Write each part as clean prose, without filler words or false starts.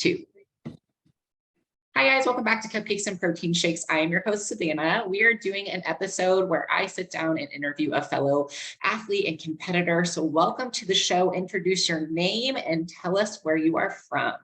2. Hi guys, welcome back to Cupcakes and Protein Shakes. I am your host, Savannah. We are doing an episode where I sit down and interview a fellow athlete and competitor. So welcome to the show. Introduce your name and tell us where you are from.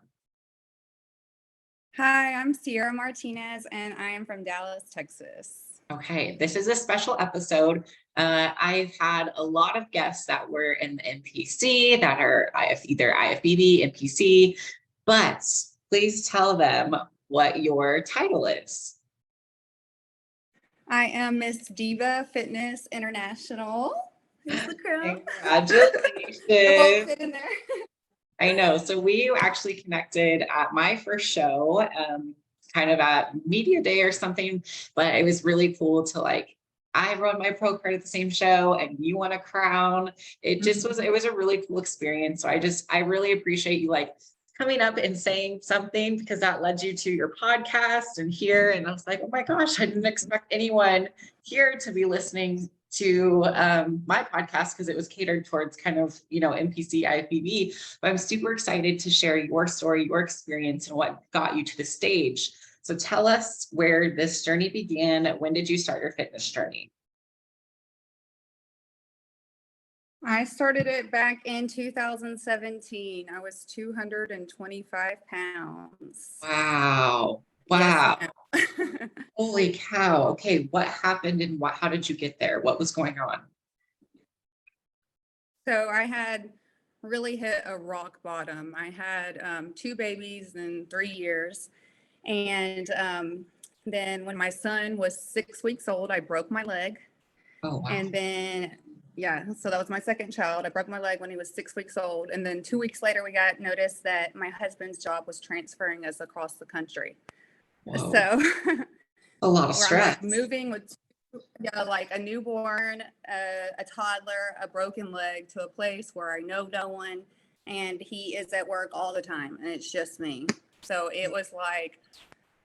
Hi, I'm Ciara Martinez and I am from Dallas, Texas. Okay, this is a special episode. I've had a lot of guests that were in the NPC that are either IFBB, NPC, but please tell them what your title is. I am Miss Diva Fitness International. Here's the crown. Congratulations. I know. So we actually connected at my first show, kind of at media day or something, but it was really cool to I run my pro card at the same show and you won a crown. It just was, it was a really cool experience. So I really appreciate you coming up and saying something, because that led you to your podcast and here. And I was like, oh my gosh, I didn't expect anyone here to be listening to my podcast, because it was catered towards kind of, NPC, IFBB. But I'm super excited to share your story, your experience, and what got you to the stage. So tell us where this journey began. When did you start your fitness journey? I started it back in 2017. I was 225 pounds. Wow. Yes. Holy cow. Okay. What happened and how did you get there? What was going on? So I had really hit a rock bottom. I had 2 babies in 3 years. And then when my son was 6 weeks old, I broke my leg. Oh, wow. And then, so that was my second child. I broke my leg when he was 6 weeks old. And then 2 weeks later, we got notice that my husband's job was transferring us across the country. Whoa. So a lot of stress. I'm moving with a newborn, a toddler, a broken leg, to a place where I know no one, and he is at work all the time, and it's just me. So it was like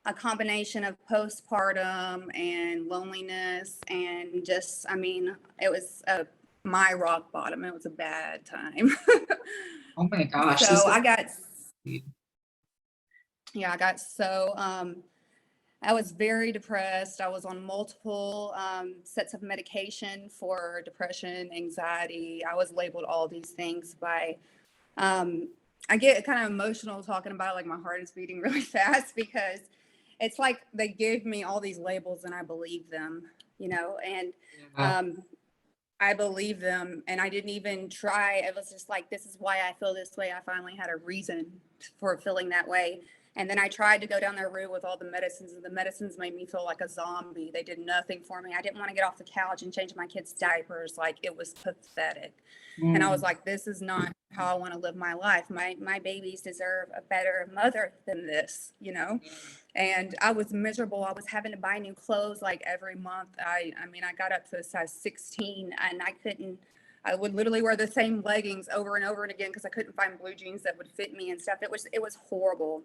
a combination of postpartum and loneliness, and just, it was my rock bottom. It was a bad time. Oh my gosh. So I got so, I was very depressed. I was on multiple sets of medication for depression, anxiety. I was labeled all these things by, I get kind of emotional talking about it, my heart is beating really fast, because it's like they give me all these labels and I believe them, and I believe them, and I didn't even try. It was just this is why I feel this way. I finally had a reason for feeling that way. And then I tried to go down their route with all the medicines, and the medicines made me feel like a zombie. They did nothing for me. I didn't want to get off the couch and change my kids' diapers. It was pathetic. And I was like, this is not how I want to live my life. My babies deserve a better mother than this, And I was miserable. I was having to buy new clothes every month. I got up to a size 16, and I would literally wear the same leggings over and over and again because I couldn't find blue jeans that would fit me and stuff. It was horrible.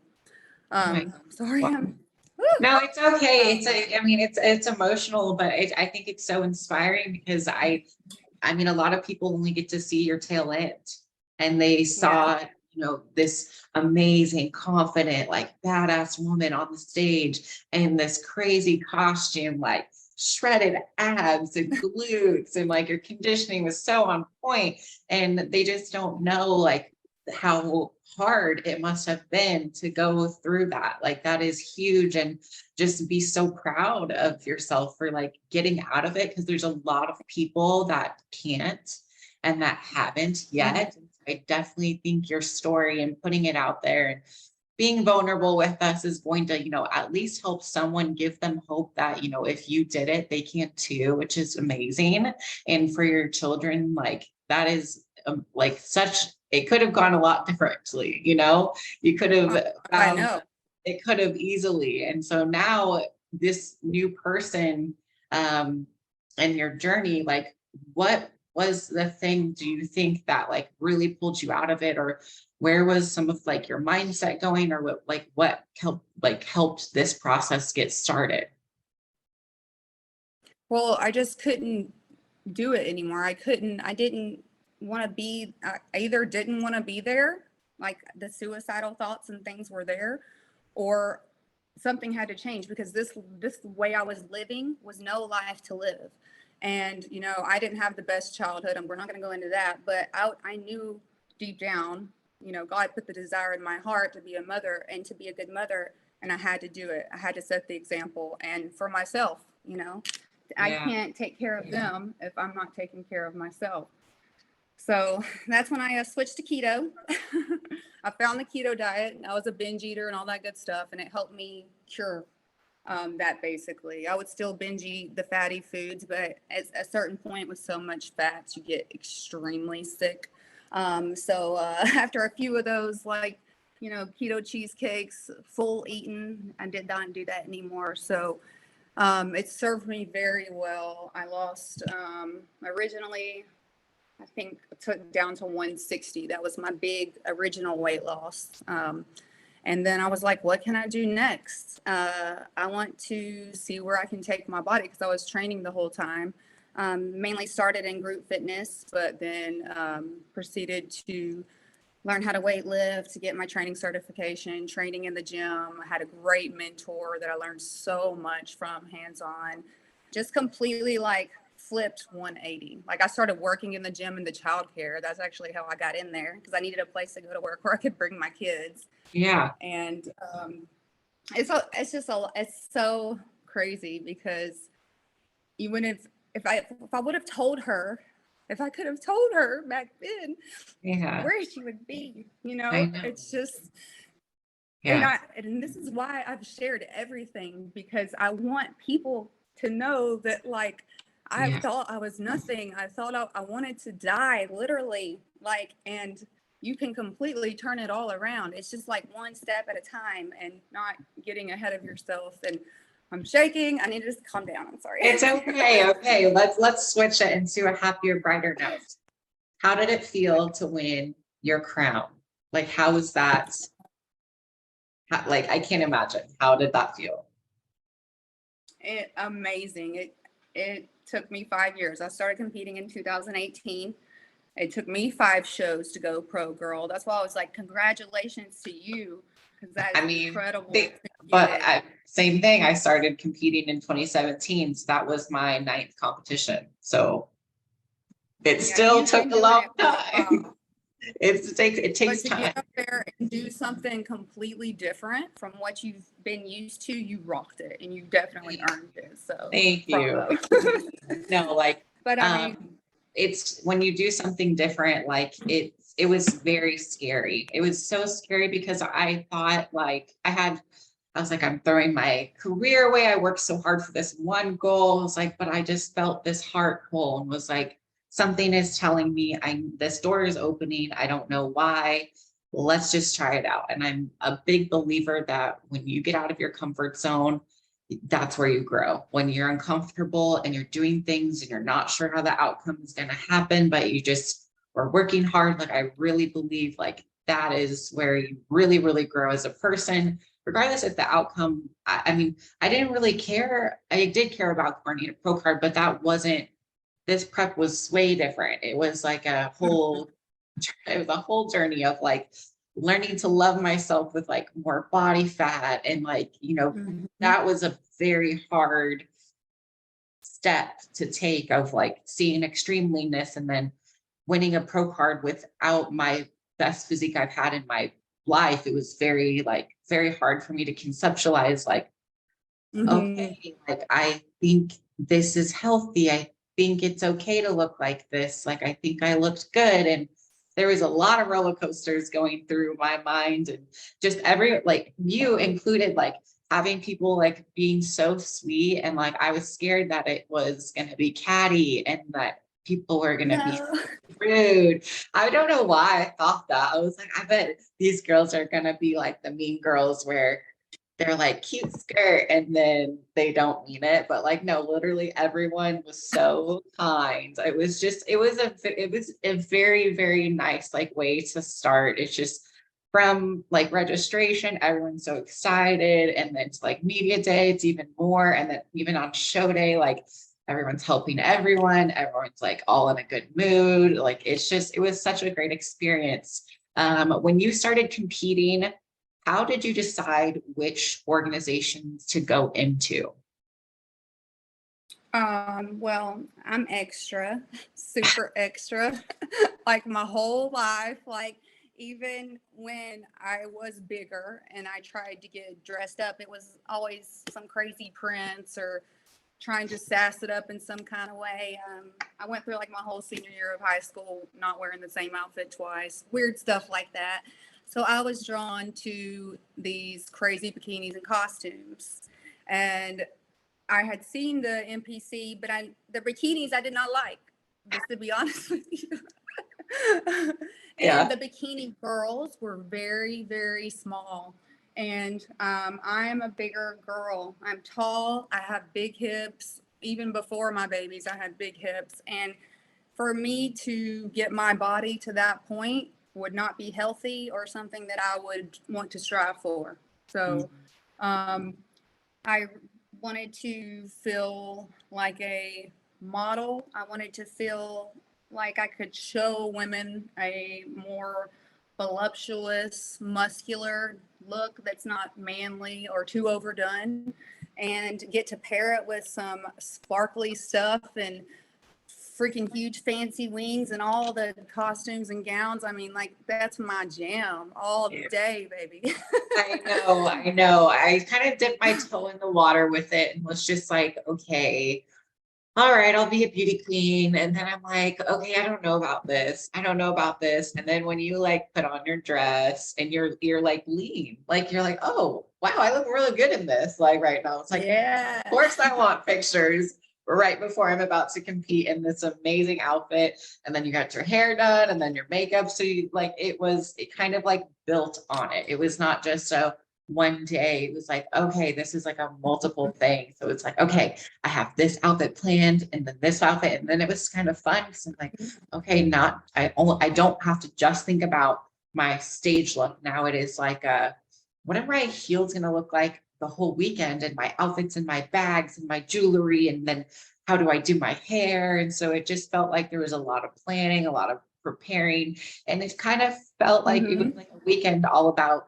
Sorry. No, it's okay. It's emotional, but I think it's so inspiring, because a lot of people only get to see your tail end, and they saw, this amazing, confident, badass woman on the stage in this crazy costume, shredded abs and glutes, and your conditioning was so on point, and they just don't know how hard it must have been to go through that. That is huge, and just be so proud of yourself for getting out of it, because there's a lot of people that can't and that haven't yet. Mm-hmm. I definitely think your story and putting it out there and being vulnerable with us is going to, at least help someone, give them hope that, if you did it, they can too, which is amazing. And for your children, that is it could have gone a lot differently, you could have, I know it could have easily. And so now this new person, and your journey, what was the thing, do you think, that really pulled you out of it, or where was some of your mindset going, or what helped this process get started? Well, I just couldn't do it anymore. I either didn't want to be there, like the suicidal thoughts and things were there, or something had to change, because this way I was living was no life to live. And, you know, I didn't have the best childhood, and we're not going to go into that, but I knew deep down, you know, God put the desire in my heart to be a mother and to be a good mother. And I had to do it. I had to set the example. And for myself, you know, I can't take care of them if I'm not taking care of myself. So that's when I switched to keto. I found the keto diet. I was a binge eater and all that good stuff, and it helped me cure that basically. I would still binge eat the fatty foods, but at a certain point with so much fats, you get extremely sick. So after a few of those, like, you know, keto cheesecakes, full eaten, I did not do that anymore. So it served me very well. I lost originally, I think, took down to 160. That was my big original weight loss. And then I was like, what can I do next? I want to see where I can take my body, because I was training the whole time. Mainly started in group fitness, but then proceeded to learn how to weight lift, to get my training certification, training in the gym. I had a great mentor that I learned so much from, hands-on, just completely like flipped 180. Like, I started working in the gym and the childcare. That's actually how I got in there, because I needed a place to go to work where I could bring my kids. Yeah. And it's so crazy, because even if I would have told her, if I could have told her back then, where she would be, you know, it's just, and this is why I've shared everything, because I want people to know that, like, I thought I was nothing. I thought I wanted to die, literally, like, and you can completely turn it all around. It's just like one step at a time, and not getting ahead of yourself. And I'm shaking. I need to just calm down. I'm sorry. It's okay. Okay. Let's switch it into a happier, brighter note. How did it feel to win your crown? Like, how was that? Like, I can't imagine. How did that feel? Amazing. It took me 5 years. I started competing in 2018. It took me 5 shows to go pro, girl. That's why I was like, congratulations to you, because that's incredible. Same thing. I started competing in 2017. So that was my 9th competition. So it still took a long time. It takes time. Get up there and do something completely different from what you've been used to, you rocked it, and you definitely earned it. So thank you. No, like, but I mean, it's when you do something different, like it was very scary. It was so scary, because I thought, like, I was like, I'm throwing my career away. I worked so hard for this one goal. I was like, but I just felt this heart pull, and was like, something is telling me this door is opening. I don't know why. Let's just try it out. And I'm a big believer that when you get out of your comfort zone, that's where you grow. When you're uncomfortable and you're doing things and you're not sure how the outcome is going to happen, but you just are working hard. Like, I really believe, like, that is where you really, really grow as a person, regardless of the outcome. I mean, I didn't really care. I did care about earning a pro card, but that wasn't, this prep was way different. It was like it was a whole journey of, like, learning to love myself with, like, more body fat. And, like, you know, that was a very hard step to take, of, like, seeing extreme leanness and then winning a pro card without my best physique I've had in my life. It was very hard for me to conceptualize, like, okay, like, I think this is healthy. I think it's okay to look like this. Like, I think I looked good. And there was a lot of roller coasters going through my mind, and just like, you included, like, having people, like, being so sweet. And, like, I was scared that it was going to be catty and that people were going to be rude. I don't know why I thought that. I was like, I bet these girls are going to be like the mean girls, where they're like, cute skirt, and then they don't mean it. But, like, no, literally everyone was so kind. It was a very, very nice, like, way to start. It's just from, like, registration, everyone's so excited. And then to, like, media day, it's even more. And then even on show day, like, everyone's helping everyone. Everyone's, like, all in a good mood. Like, it was such a great experience. When you started competing, how did you decide which organizations to go into? Well, I'm extra, super extra, like my whole life. Like, even when I was bigger and I tried to get dressed up, it was always some crazy prints or trying to sass it up in some kind of way. I went through like my whole senior year of high school not wearing the same outfit twice, weird stuff like that. So I was drawn to these crazy bikinis and costumes. And I had seen the NPC, but the bikinis I did not like, just to be honest with you. Yeah. And the bikini girls were very, very small. And I am a bigger girl. I'm tall. I have big hips. Even before my babies, I had big hips. And for me to get my body to that point would not be healthy or something that I would want to strive for. So I wanted to feel like a model. I wanted to feel like I could show women a more voluptuous, muscular look that's not manly or too overdone, and get to pair it with some sparkly stuff and freaking huge fancy wings and all the costumes and gowns. I mean, like, that's my jam all day, baby. I know. I kind of dipped my toe in the water with it and was just like, okay, all right, I'll be a beauty queen. And then I'm like, okay, I don't know about this. I don't know about this. And then when you like put on your dress and you're like lean, like you're like, oh wow, I look really good in this. Like right now, it's like, Yeah. of course I want pictures right before I'm about to compete in this amazing outfit. And then you got your hair done and then your makeup. So you like, it kind of like built on it. It was not just a one day. It was like, okay, this is like a multiple thing. So it's like, okay, I have this outfit planned and then this outfit. And then it was kind of fun because I'm like, okay, I don't have to just think about my stage look. Now it is like what are my heels going to look like the whole weekend, and my outfits and my bags and my jewelry, and then how do I do my hair? And so it just felt like there was a lot of planning, a lot of preparing, and it kind of felt like it was like a weekend all about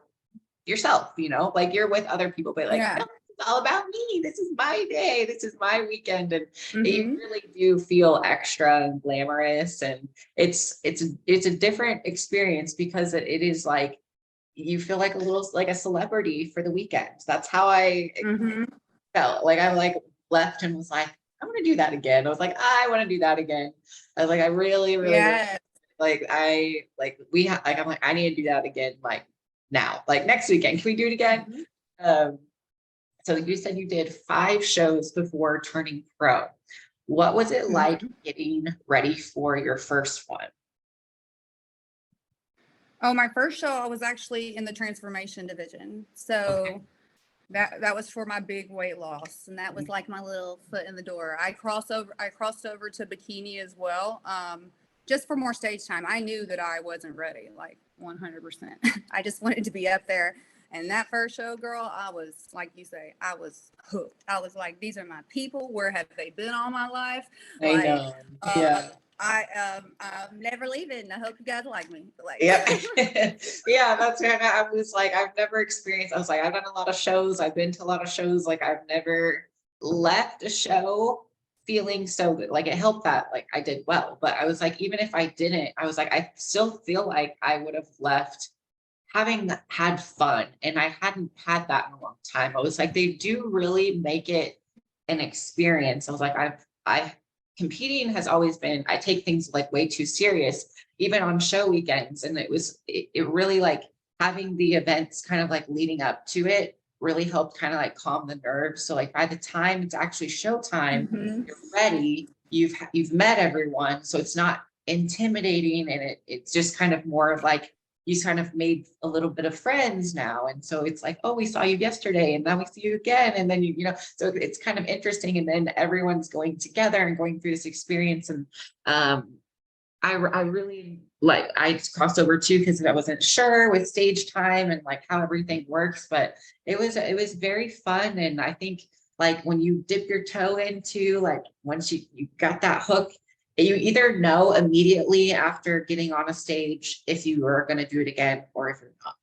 yourself, like you're with other people, but like, no, it's all about me. This is my day. This is my weekend. And you really do feel extra and glamorous. And it's a different experience because it is like, you feel like like a celebrity for the weekend. That's how I felt. Like I like left and was like, I want to do that again. I was like, I want to do that again. I was like, I really, really, like I'm like, I need to do that again. Like now, like next weekend, can we do it again? So you said you did 5 shows before turning pro. What was it like getting ready for your first one? Oh, my first show, I was actually in the transformation division. So that was for my big weight loss. And that was like my little foot in the door. I crossed over to bikini as well. Just for more stage time. I knew that I wasn't ready, like 100%. I just wanted to be up there. And that first show, girl, I was, like you say, I was hooked. I was like, these are my people. Where have they been all my life? I know. I'm never leaving. I hope you guys like me. Like, yeah, that's kind of, I was like, I've never experienced, I was like, I've done a lot of shows. I've been to a lot of shows. Like I've never left a show feeling so good. Like it helped that like I did well, but I was like, even if I didn't, I was like, I still feel like I would have left having had fun. And I hadn't had that in a long time. I was like, they do really make it an experience. I was like, I competing has always been, I take things like way too serious, even on show weekends. And it really like having the events kind of like leading up to it really helped kind of like calm the nerves. So like by the time it's actually showtime, you're ready, you've met everyone. So it's not intimidating, and it's just kind of more of like, you kind of made a little bit of friends now. And so it's like, oh, we saw you yesterday and now we see you again. And then, so it's kind of interesting. And then everyone's going together and going through this experience. And I really like, I crossed over too, because I wasn't sure with stage time and like how everything works, but it was very fun. And I think like when you dip your toe into, like, once you got that hook you either know immediately after getting on a stage if you are going to do it again or if you're not.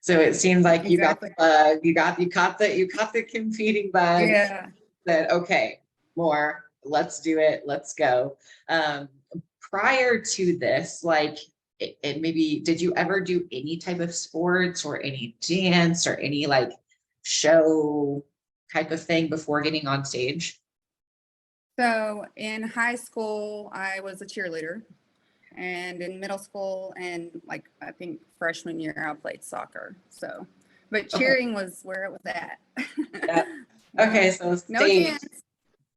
So it seemed like you got the bug, you caught the competing bug. Yeah. That okay, more, let's do it, let's go. Prior to this, like it maybe, did you ever do any type of sports or any dance or any like show type of thing before getting on stage? So in high school, I was a cheerleader. And in middle school and like I think freshman year, I played soccer. So, but Okay. cheering was where it was at. Yeah. Okay, so No stage. dance.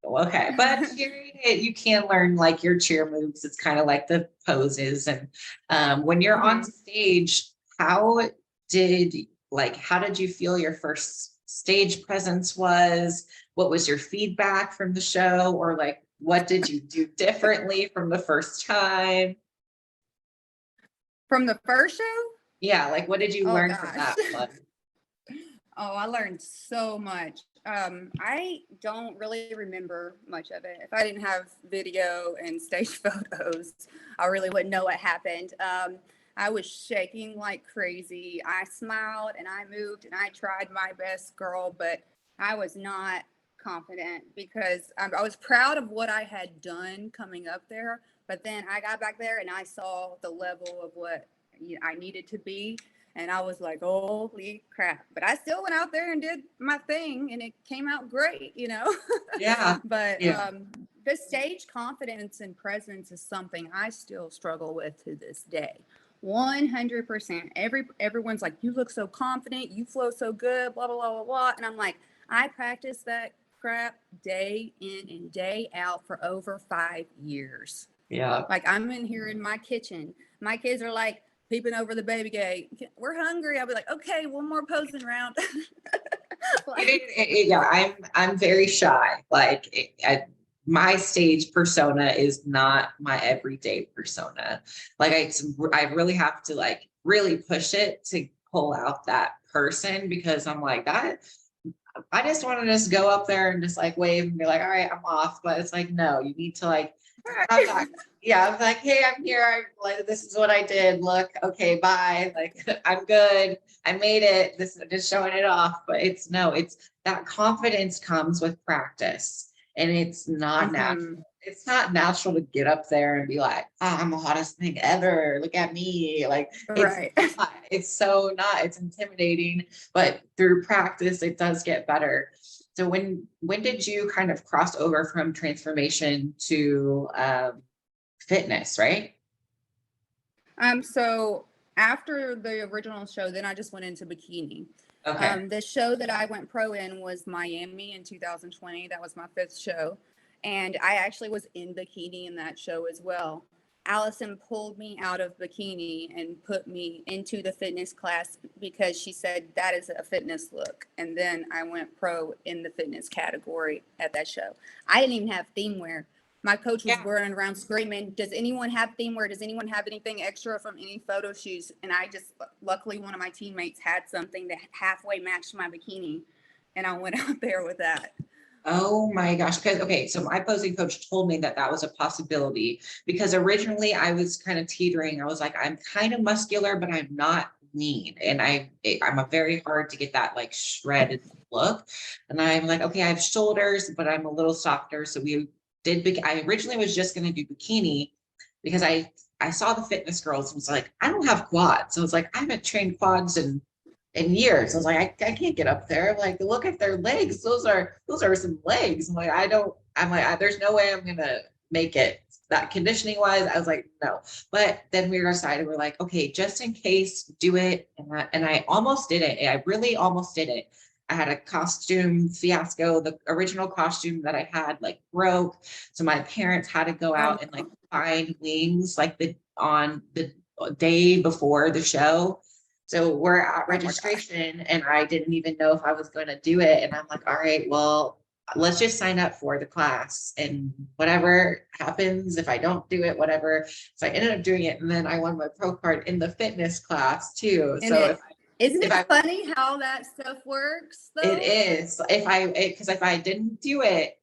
Okay, but cheering it, you can learn like your cheer moves. It's kind of like the poses. And when you're on stage, how did you feel your first stage presence was? What was your feedback from the show? Or like, what did you do differently from the first time? From the first show? Yeah, like what did you learn from that one? Oh, I learned so much. I don't really remember much of it. If I didn't have video and stage photos, I really wouldn't know what happened. I was shaking like crazy. I smiled and I moved and I tried my best, girl, but I was not confident because I was proud of what I had done coming up there. But then I got back there and I saw the level of what I needed to be. And I was like, holy crap. But I still went out there and did my thing and it came out great, Yeah. But Yeah. the stage confidence and presence is something I still struggle with to this day. 100%. Everyone's like, you look so confident, you flow so good, blah, blah, blah, blah, blah. And I'm like, I practice that crap day in and day out for over 5 years. Yeah. Like I'm in here in my kitchen. My kids are like peeping over the baby gate. We're hungry. I'll be like, okay, one more posing round. Yeah, I'm very shy. Like my stage persona is not my everyday persona. Like I really have to like really push it to pull out that person because I'm like that. I just want to just go up there and just like wave and be like, all right, I'm off. But it's like, no, you need to like have that. Yeah, I'm like, hey, I'm here. Like, this is what I did. Look, okay, bye. Like, I'm good. I made it. This is just showing it off. But it's that confidence comes with practice, and it's not natural. It's not natural to get up there and be like, oh, I'm the hottest thing ever. Look at me. Like, it's so not. It's intimidating, but through practice, it does get better. So when did you kind of cross over from transformation to fitness, right? So after the original show, then I just went into bikini. Okay. The show that I went pro in was Miami in 2020. That was my 5th show. And I actually was in bikini in that show as well. Allison pulled me out of bikini and put me into the fitness class because she said that is a fitness look. And then I went pro in the fitness category at that show. I didn't even have theme wear. My coach was running around screaming, does anyone have theme wear? Does anyone have anything extra from any photo shoots? And I just, luckily one of my teammates had something that halfway matched my bikini. And I went out there with that. Oh my gosh. Because, okay, so my posing coach told me that was a possibility because originally I was kind of teetering. I was like, I'm kind of muscular, but I'm not lean. And I'm a very hard to get that like shredded look. And I'm like, okay, I have shoulders, but I'm a little softer. So I originally was just going to do bikini because I saw the fitness girls and was like, I don't have quads. So I was like, I haven't trained quads in years. I was like, I can't get up there. Like, look at their legs. Those are some legs. I'm like, there's no way I'm gonna make it. That conditioning wise, I was like, no. But then we decided, we're like, okay, just in case, do it. And I almost did it. I really almost did it. I had a costume fiasco. The original costume that I had like broke. So my parents had to go out and like find wings like on the day before the show. So we're at registration and I didn't even know if I was going to do it. And I'm like, all right, well, let's just sign up for the class and whatever happens, if I don't do it, whatever. So I ended up doing it. And then I won my pro card in the fitness class too. So Isn't if it I, funny how that stuff works it though? is, because if I didn't do it,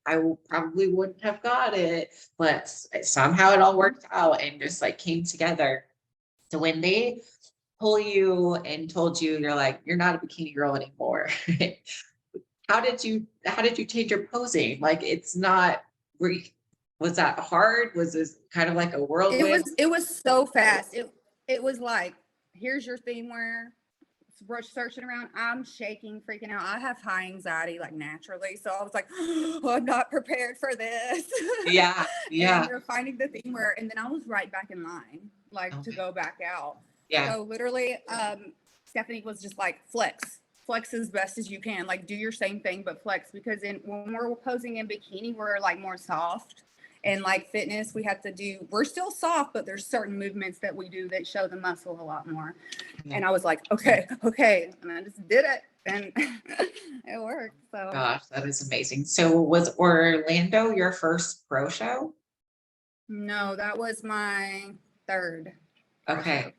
probably wouldn't have got it, but somehow it all worked out and just like came together. So when they pull you and told you, you're like, you're not a bikini girl anymore. How did you change your posing? Like, it's not, was that hard? Was this kind of like a whirlwind? It was so fast. It was like, here's your theme wear. Searching around, I'm shaking, freaking out. I have high anxiety like naturally, so I was like, oh, I'm not prepared for this. Yeah, And yeah. you're finding the theme wear, and then I was right back in line, like to Okay. go back out. Yeah, So literally, Stephanie was just like, flex as best as you can, like do your same thing but flex, because when we're posing in bikini, we're like more soft. And like fitness, we're still soft, but there's certain movements that we do that show the muscle a lot more. yeah. And I was like, okay. And I just did it, and it worked. So Gosh, that is amazing. So was Orlando your first pro show? no, that was my third pro show. Okay.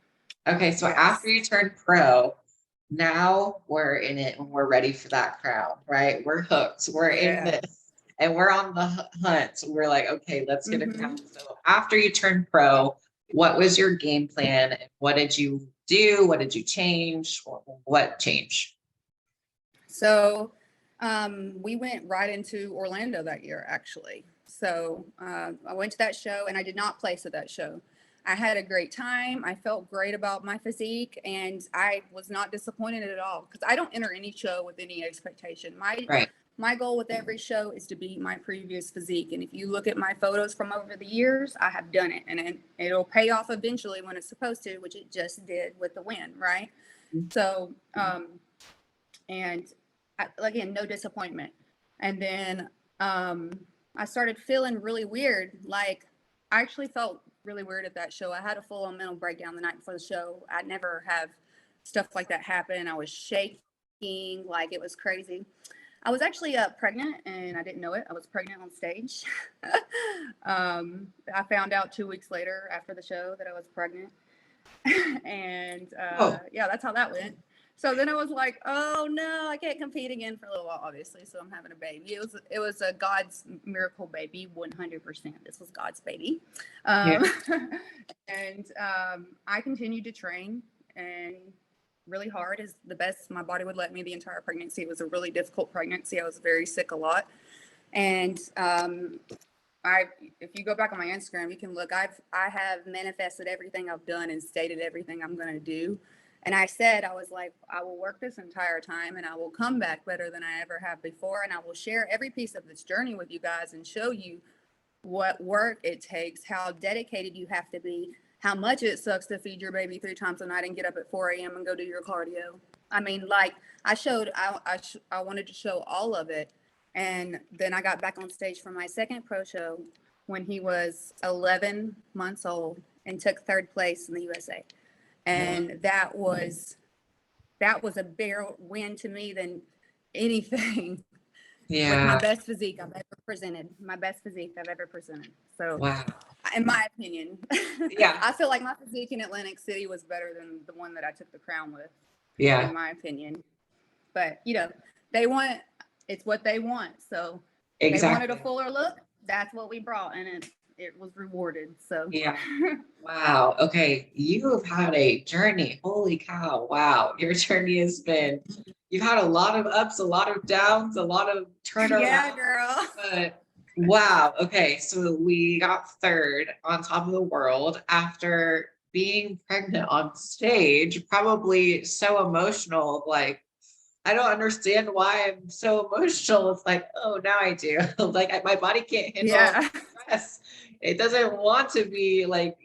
Okay. So after Yes. you turned pro, now we're in it and we're ready for that crown, right? We're hooked. We're in Yeah. this and we're on the hunt. So we're like, okay, let's get a Mm-hmm. crown. So after you turned pro, what was your game plan? And what did you do? What did you change? What changed? So we went right into Orlando that year, actually. So I went to that show, and I did not place at that show. I had a great time. I felt great about my physique, and I was not disappointed at all, because I don't enter any show with any expectation. Right. My goal with every show is to beat my previous physique. And if you look at my photos from over the years, I have done it, and it'll pay off eventually when it's supposed to, which it just did with the win, right? So, and again, no disappointment. And then I started feeling really weird. Like, I actually felt really weird at that show. I had a full-on mental breakdown the night before the show. I never have stuff like that happen. I was shaking, like it was crazy. I was actually pregnant, and I didn't know it. I was pregnant on stage. I found out 2 weeks later after the show that I was pregnant. And Oh, yeah, that's how that went. So then I was like, oh no, I can't compete again for a little while, obviously. So I'm having a baby. It was a God's miracle baby, 100%. This was God's baby. yeah. And I continued to train, and really hard is the best my body would let me the entire pregnancy. It was a really difficult pregnancy. I was very sick a lot. And if you go back on my Instagram, you can look. I have manifested everything I've done and stated everything I'm going to do. And I said, I was like, I will work this entire time, and I will come back better than I ever have before. And I will share every piece of this journey with you guys and show you what work it takes, how dedicated you have to be, how much it sucks to feed your baby 3 times a night and get up at 4 a.m. and go do your cardio. I mean, like I wanted to show all of it. And then I got back on stage for my second pro show when he was 11 months old and took 3rd place in the USA. And that was a bigger win to me than anything. With my Yeah. best physique I've ever presented. My best physique I've ever presented. So, Wow. in my opinion, Yeah. I feel like my physique in Atlantic City was better than the one that I took the crown with, Yeah. in my opinion. But, it's what they want. So, they wanted a Exactly. fuller look. That's what we brought, and it was rewarded. So, Yeah. Wow. Okay. You have had a journey. Holy cow. Wow. Your journey you've had a lot of ups, a lot of downs, a lot of turnaround. yeah, girl. But wow. Okay. So we got 3rd on top of the world after being pregnant on stage, probably so emotional. Like, I don't understand why I'm so emotional. It's like, oh, now I do. Like, my body can't handle Yeah. stress. It doesn't want to be like,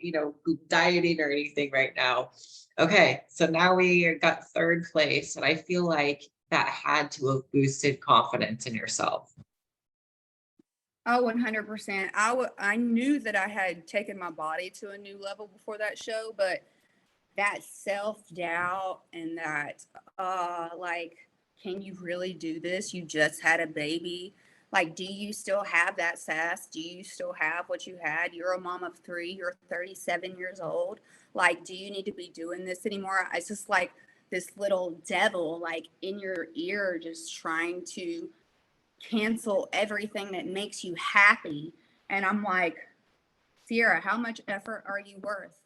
dieting or anything right now. Okay, so now we got 3rd place, and I feel like that had to have boosted confidence in yourself. Oh, 100%. I knew that I had taken my body to a new level before that show, but that self-doubt and that, like, can you really do this? You just had a baby. Like, do you still have that sass? Do you still have what you had? You're a mom of 3. You're 37 years old. Like, do you need to be doing this anymore? It's just like this little devil like in your ear, just trying to cancel everything that makes you happy. And I'm like, Ciara, how much effort are you worth?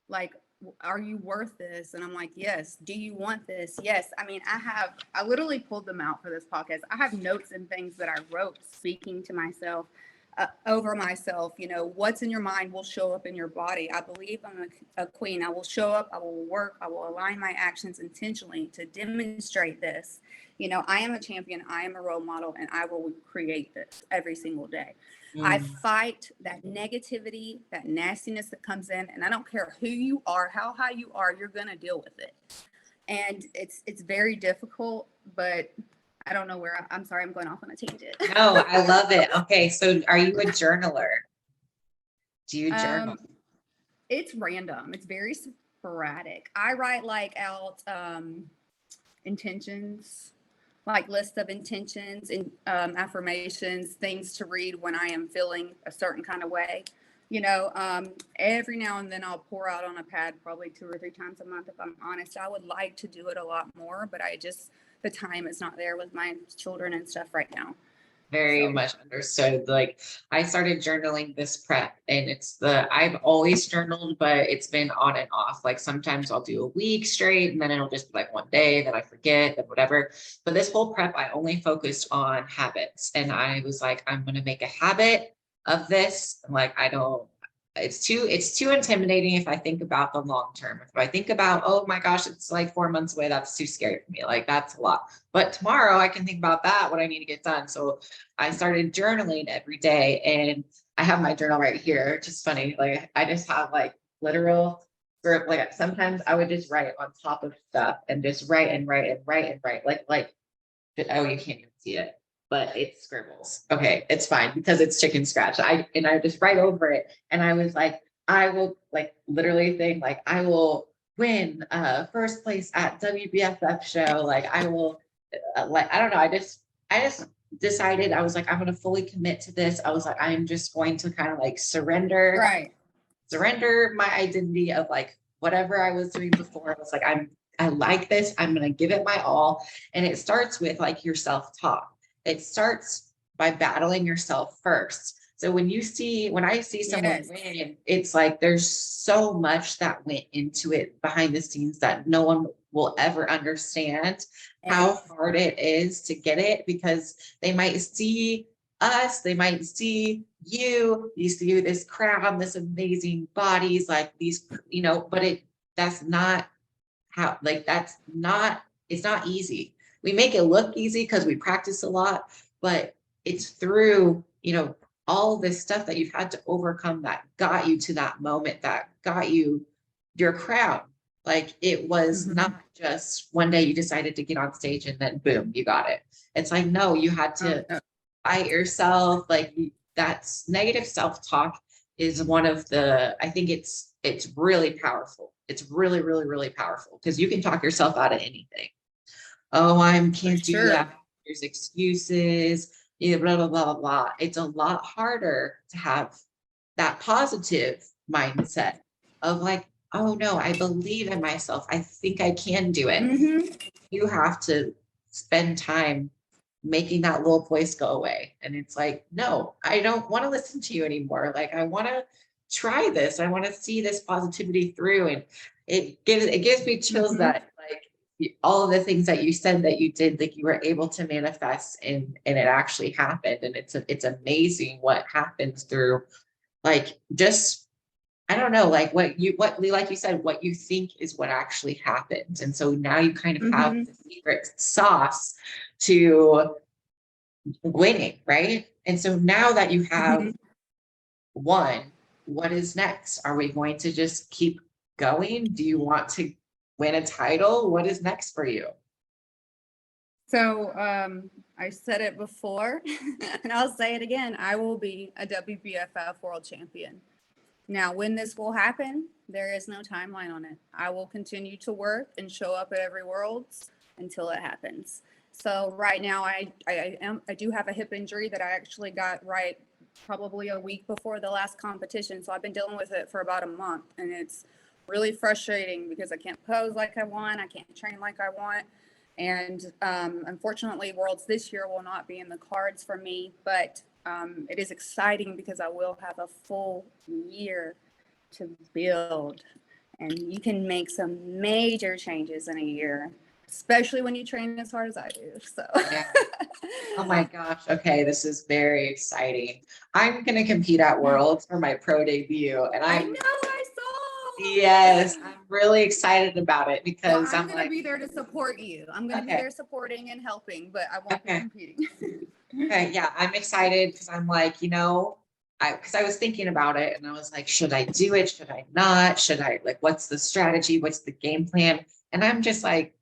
Like, are you worth this? And I'm like, yes. Do you want this? Yes. I mean, I literally pulled them out for this podcast. I have notes and things that I wrote speaking to myself, over myself. You know, what's in your mind will show up in your body. I believe I'm a queen. I will show up. I will work. I will align my actions intentionally to demonstrate this. You know, I am a champion. I am a role model, and I will create this every single day. I fight that negativity, that nastiness that comes in, and I don't care who you are, how high you are, you're going to deal with it. And it's very difficult, but I don't know where I'm sorry, I'm going off on a tangent. No, I love it. Okay, so are you a journaler? Do you journal? It's random. It's very sporadic. I write like out intentions, like list of intentions and affirmations, things to read when I am feeling a certain kind of way. You know, every now and then I'll pour out on a pad probably 2 or 3 times a month. If I'm honest, I would like to do it a lot more, but the time is not there with my children and stuff right now. Very much understood. Like I started journaling this prep, and I've always journaled, but it's been on and off. Like sometimes I'll do a week straight and then it'll just be like one day, then I forget, then whatever. But this whole prep, I only focused on habits, and I was like, I'm going to make a habit of this. Like, it's too intimidating if I think about the long term. If I think about, oh my gosh, it's like 4 months away, that's too scary for me. Like that's a lot. But tomorrow I can think about that, what I need to get done. So I started journaling every day, and I have my journal right here. Just funny. Like I just have like literal, or like sometimes I would just write on top of stuff and just write and write and write and write. Like, oh, you can't even see it, but it's scribbles. Okay, it's fine because it's chicken scratch. I just write over it, and I was like, I will like literally think like I will win first place at WBFF show. Like I will, like I don't know. I just decided, I was like, I'm going to fully commit to this. I was like, I'm just going to kind of like surrender my identity of like whatever I was doing before. I was like, I like this. I'm going to give it my all. And it starts with like your self-talk. It starts by battling yourself first. So when I see someone win, it's like there's so much that went into it behind the scenes that no one will ever understand how hard it is to get it, because they might see us, they might see you see this crowd, this amazing bodies, like these, but that's not how, like, it's not easy. We make it look easy because we practice a lot, but it's through, all this stuff that you've had to overcome that got you to that moment, that got you your crown. Like it was not just one day you decided to get on stage and then boom, you got it. It's like, no, you had to fight yourself. Like that's negative self-talk is one of I think it's really powerful. It's really, really, really powerful because you can talk yourself out of anything. Oh, can't do that. There's excuses. Blah, blah, blah, blah, blah. It's a lot harder to have that positive mindset of like, oh no, I believe in myself. I think I can do it. You have to spend time making that little voice go away. And it's like, no, I don't want to listen to you anymore. Like, I want to try this. I want to see this positivity through. And it gives me chills that like all of the things that you said that you did, like you were able to manifest and it actually happened. And it's amazing what happens through like, just, I don't know, like like you said, what you think is what actually happens. And so now you kind of have the secret sauce to winning, right? And so now that you have won, what is next? Are we going to just keep going? Do you want to win a title? What is next for you? So I said it before and I'll say it again. I will be a WBFF world champion. Now, when this will happen, there is no timeline on it. I will continue to work and show up at every Worlds until it happens. So right now, I do have a hip injury that I actually got right probably a week before the last competition. So I've been dealing with it for about a month, and it's really frustrating because I can't pose like I want. I can't train like I want. And unfortunately, Worlds this year will not be in the cards for me, but it is exciting because I will have a full year to build. And you can make some major changes in a year, especially when you train as hard as I do. So, Yeah. Oh my gosh. Okay. This is very exciting. I'm going to compete at Worlds for my pro debut. And I I'm, know I saw. yes, I'm really excited about it Well, because I'm I'm going to like, be there to support you. I'm going to be okay, there supporting and helping, but I won't be okay, competing. okay. Yeah. I'm excited because I'm like, because I was thinking about it and I was like, should I do it? Should I not? Should I, like, what's the strategy? What's the game plan? And I'm just like,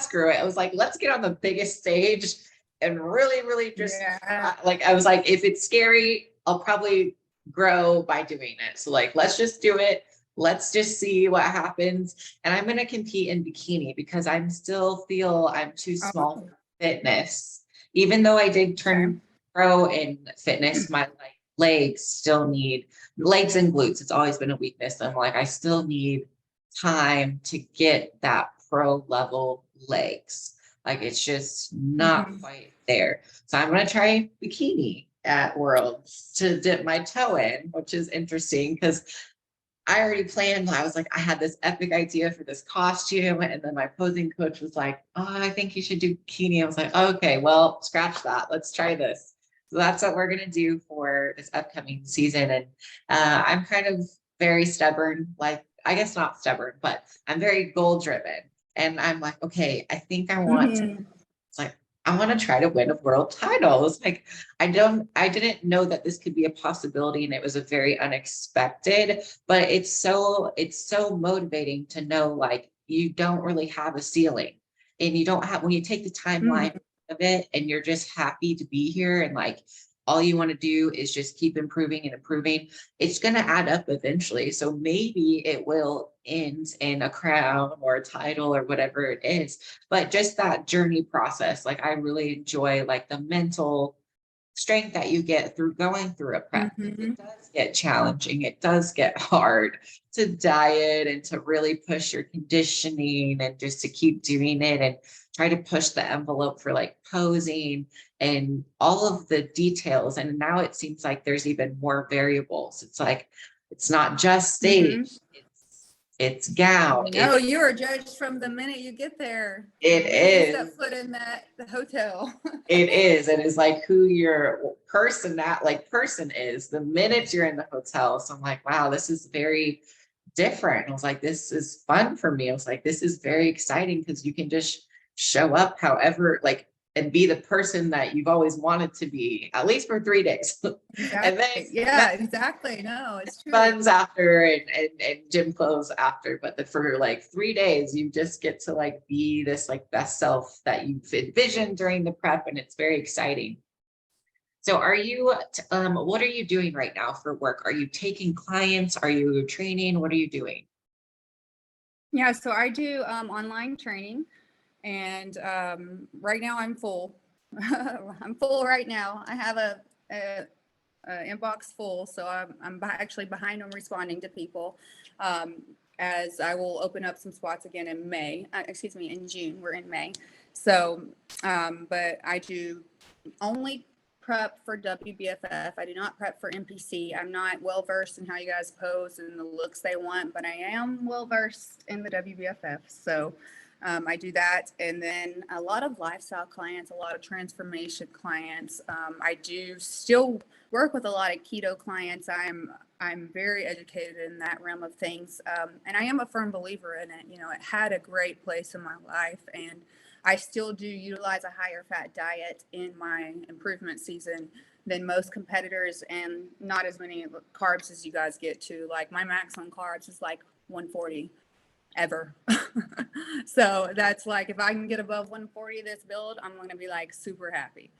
screw it. I was like, let's get on the biggest stage and really, really just Yeah. like, I was like, if it's scary, I'll probably grow by doing it. So like, let's just do it. Let's just see what happens. And I'm going to compete in bikini because I'm still feel I'm too small for fitness. Even though I did turn pro in fitness, my legs still need legs and glutes. It's always been a weakness. I'm like, I still need time to get that pro level legs. Like it's just not quite there. So I'm gonna try bikini at Worlds to dip my toe in, which is interesting because I already planned. I was like, I had this epic idea for this costume, and then my posing coach was like, "Oh, I think you should do bikini." I was like, "Okay, well, scratch that. Let's try this." So that's what we're gonna do for this upcoming season, and I'm kind of very stubborn. Like, I guess not stubborn, but I'm very goal driven, and I'm like, okay, I think I want to. It's like I want to try to win a world title. It's like I didn't know that this could be a possibility, and it was a very unexpected, but it's so motivating to know like you don't really have a ceiling, and you don't have when you take the timeline of it and you're just happy to be here and like all you want to do is just keep improving and improving, it's going to add up eventually. So maybe it will end in a crown or a title or whatever it is, but just that journey process, like I really enjoy like the mental strength that you get through going through a prep. It does get challenging. It does get hard to diet and to really push your conditioning and just to keep doing it and try to push the envelope for like posing and all of the details. And now it seems like there's even more variables. It's like, it's not just stage, it's gown. No, you are judged from the minute you get there. It The minute you step is. foot in the hotel. It is. It is like who your person is the minute you're in the hotel. So I'm like, wow, this is very different. I was like, this is fun for me. I was like, this is very exciting because you can just show up however, like, and be the person that you've always wanted to be, at least for 3 days. And then Exactly. No, it's true. funds after and gym clothes after, but for like 3 days you just get to like be this like best self that you've envisioned during the prep, and it's very exciting. So are you what are you doing right now for work? Are you taking clients? Are you training? What are you doing? Yeah, so I do online training, and right now I'm full. I'm full right now. I have a inbox full, so I'm actually behind on responding to people. As I will open up some spots again in May. Excuse me, in June. We're in May. So, but I do only prep for WBFF. I do not prep for NPC. I'm not well versed in how you guys pose and the looks they want, but I am well versed in the WBFF. So I do that. And then a lot of lifestyle clients, a lot of transformation clients. I do still work with a lot of keto clients. I'm very educated in that realm of things. And I am a firm believer in it. You know, it had a great place in my life, and I still do utilize a higher fat diet in my improvement season than most competitors, and not as many carbs as you guys get to. Like my max on carbs is like 140 ever. So that's like, if I can get above 140 this build, I'm going to be like super happy.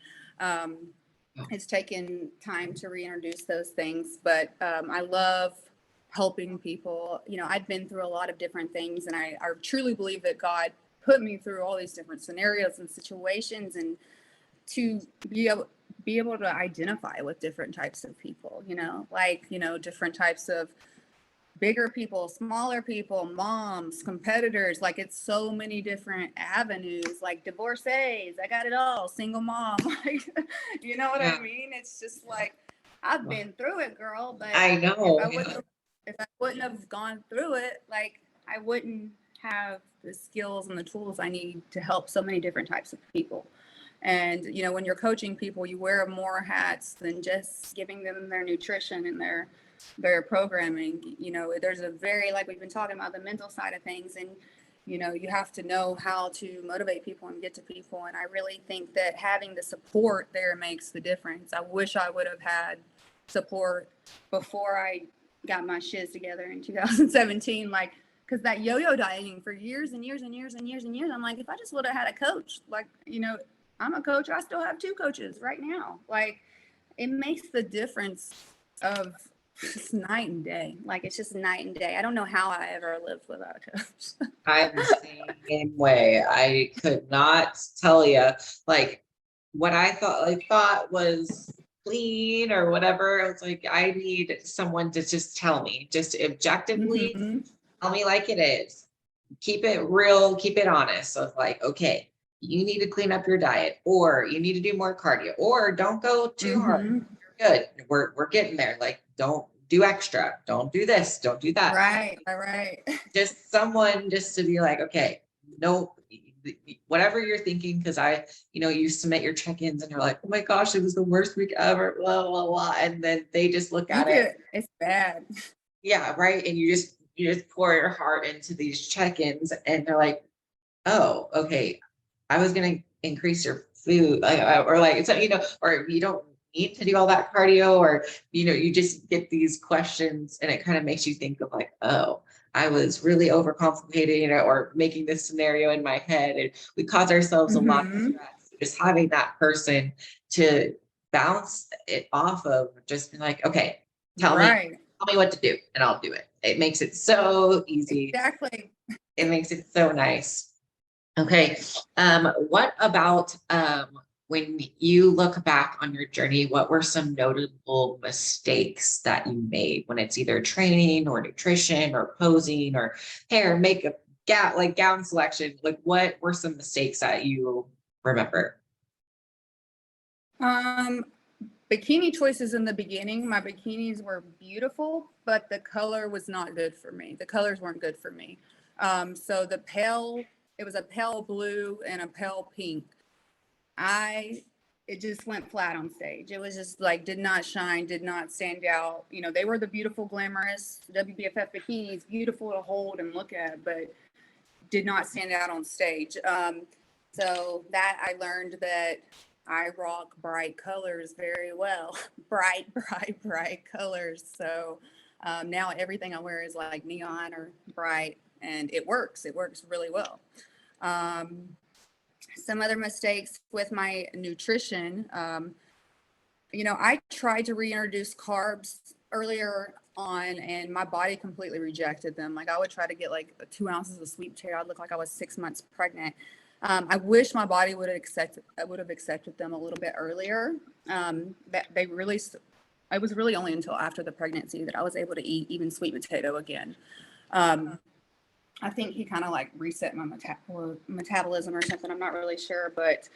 It's taken time to reintroduce those things, but I love helping people. You know, I've been through a lot of different things, and I truly believe that God put me through all these different scenarios and situations, and to be able to identify with different types of people, you know, like, you know, different types of bigger people, smaller people, moms, competitors. Like it's so many different avenues, like divorcees. I got it all. Single mom. Like, you know what I mean? It's just like, I've been through it, girl. But I know. if I wouldn't have gone through it, like I wouldn't have the skills and the tools I need to help so many different types of people. And, you know, when you're coaching people, you wear more hats than just giving them their nutrition and their programming. You know, there's a very, like we've been talking about, the mental side of things, and you know, you have to know how to motivate people and get to people. And I really think that having the support there makes the difference. I wish I would have had support before I got my shiz together in 2017, like, because that yo-yo dieting for years and years and years and years and years, I'm like, if I just would have had a coach, like, you know, I'm a coach, I still have 2 coaches right now. Like, it makes the difference of just night and day. Like, it's just night and day. I don't know how I ever lived without a coach. I'm the same way. I could not tell you, like, what I thought was clean or whatever. It's like, I need someone to just tell me, just objectively tell me like it is. Keep it real, keep it honest. Of like, okay, you need to clean up your diet, or you need to do more cardio, or don't go too hard. You're good. We're getting there. Like, don't do extra. Don't do this. Don't do that. Right. Just someone just to be like, okay, nope, whatever you're thinking. Cause you submit your check-ins and you're like, oh my gosh, it was the worst week ever, blah, blah, blah. And then they just look at it. It's bad. Yeah. Right. And you just pour your heart into these check-ins, and they're like, oh, okay, I was going to increase your food, or like, so, or you don't need to do all that cardio, or, you just get these questions, and it kind of makes you think of like, oh, I was really overcomplicating, or making this scenario in my head. And we cause ourselves a lot of stress. Just having that person to bounce it off of, just be like, okay, tell me what to do, and I'll do it. It makes it so easy. Exactly. It makes it so nice. Okay. What about when you look back on your journey, what were some notable mistakes that you made when it's either training or nutrition or posing or hair, makeup, gown selection? Like, what were some mistakes that you remember? Bikini choices in the beginning. My bikinis were beautiful, but the color was not good for me. The colors weren't good for me. So it was a pale blue and a pale pink. It just went flat on stage. It was just like, did not shine, did not stand out. You know, they were the beautiful, glamorous WBFF bikinis, beautiful to hold and look at, but did not stand out on stage. So that I learned that I rock bright colors very well. bright colors. So now everything I wear is like neon or bright, and it works. It works really well. Some other mistakes with my nutrition. I tried to reintroduce carbs earlier on, and my body completely rejected them. Like, I would try to get like 2 ounces of sweet potato. I'd look like I was 6 months pregnant. I wish my body would have accepted them a little bit earlier. It was really only until after the pregnancy that I was able to eat even sweet potato again. I think he kind of like reset my metabolism or something. I'm not really sure, but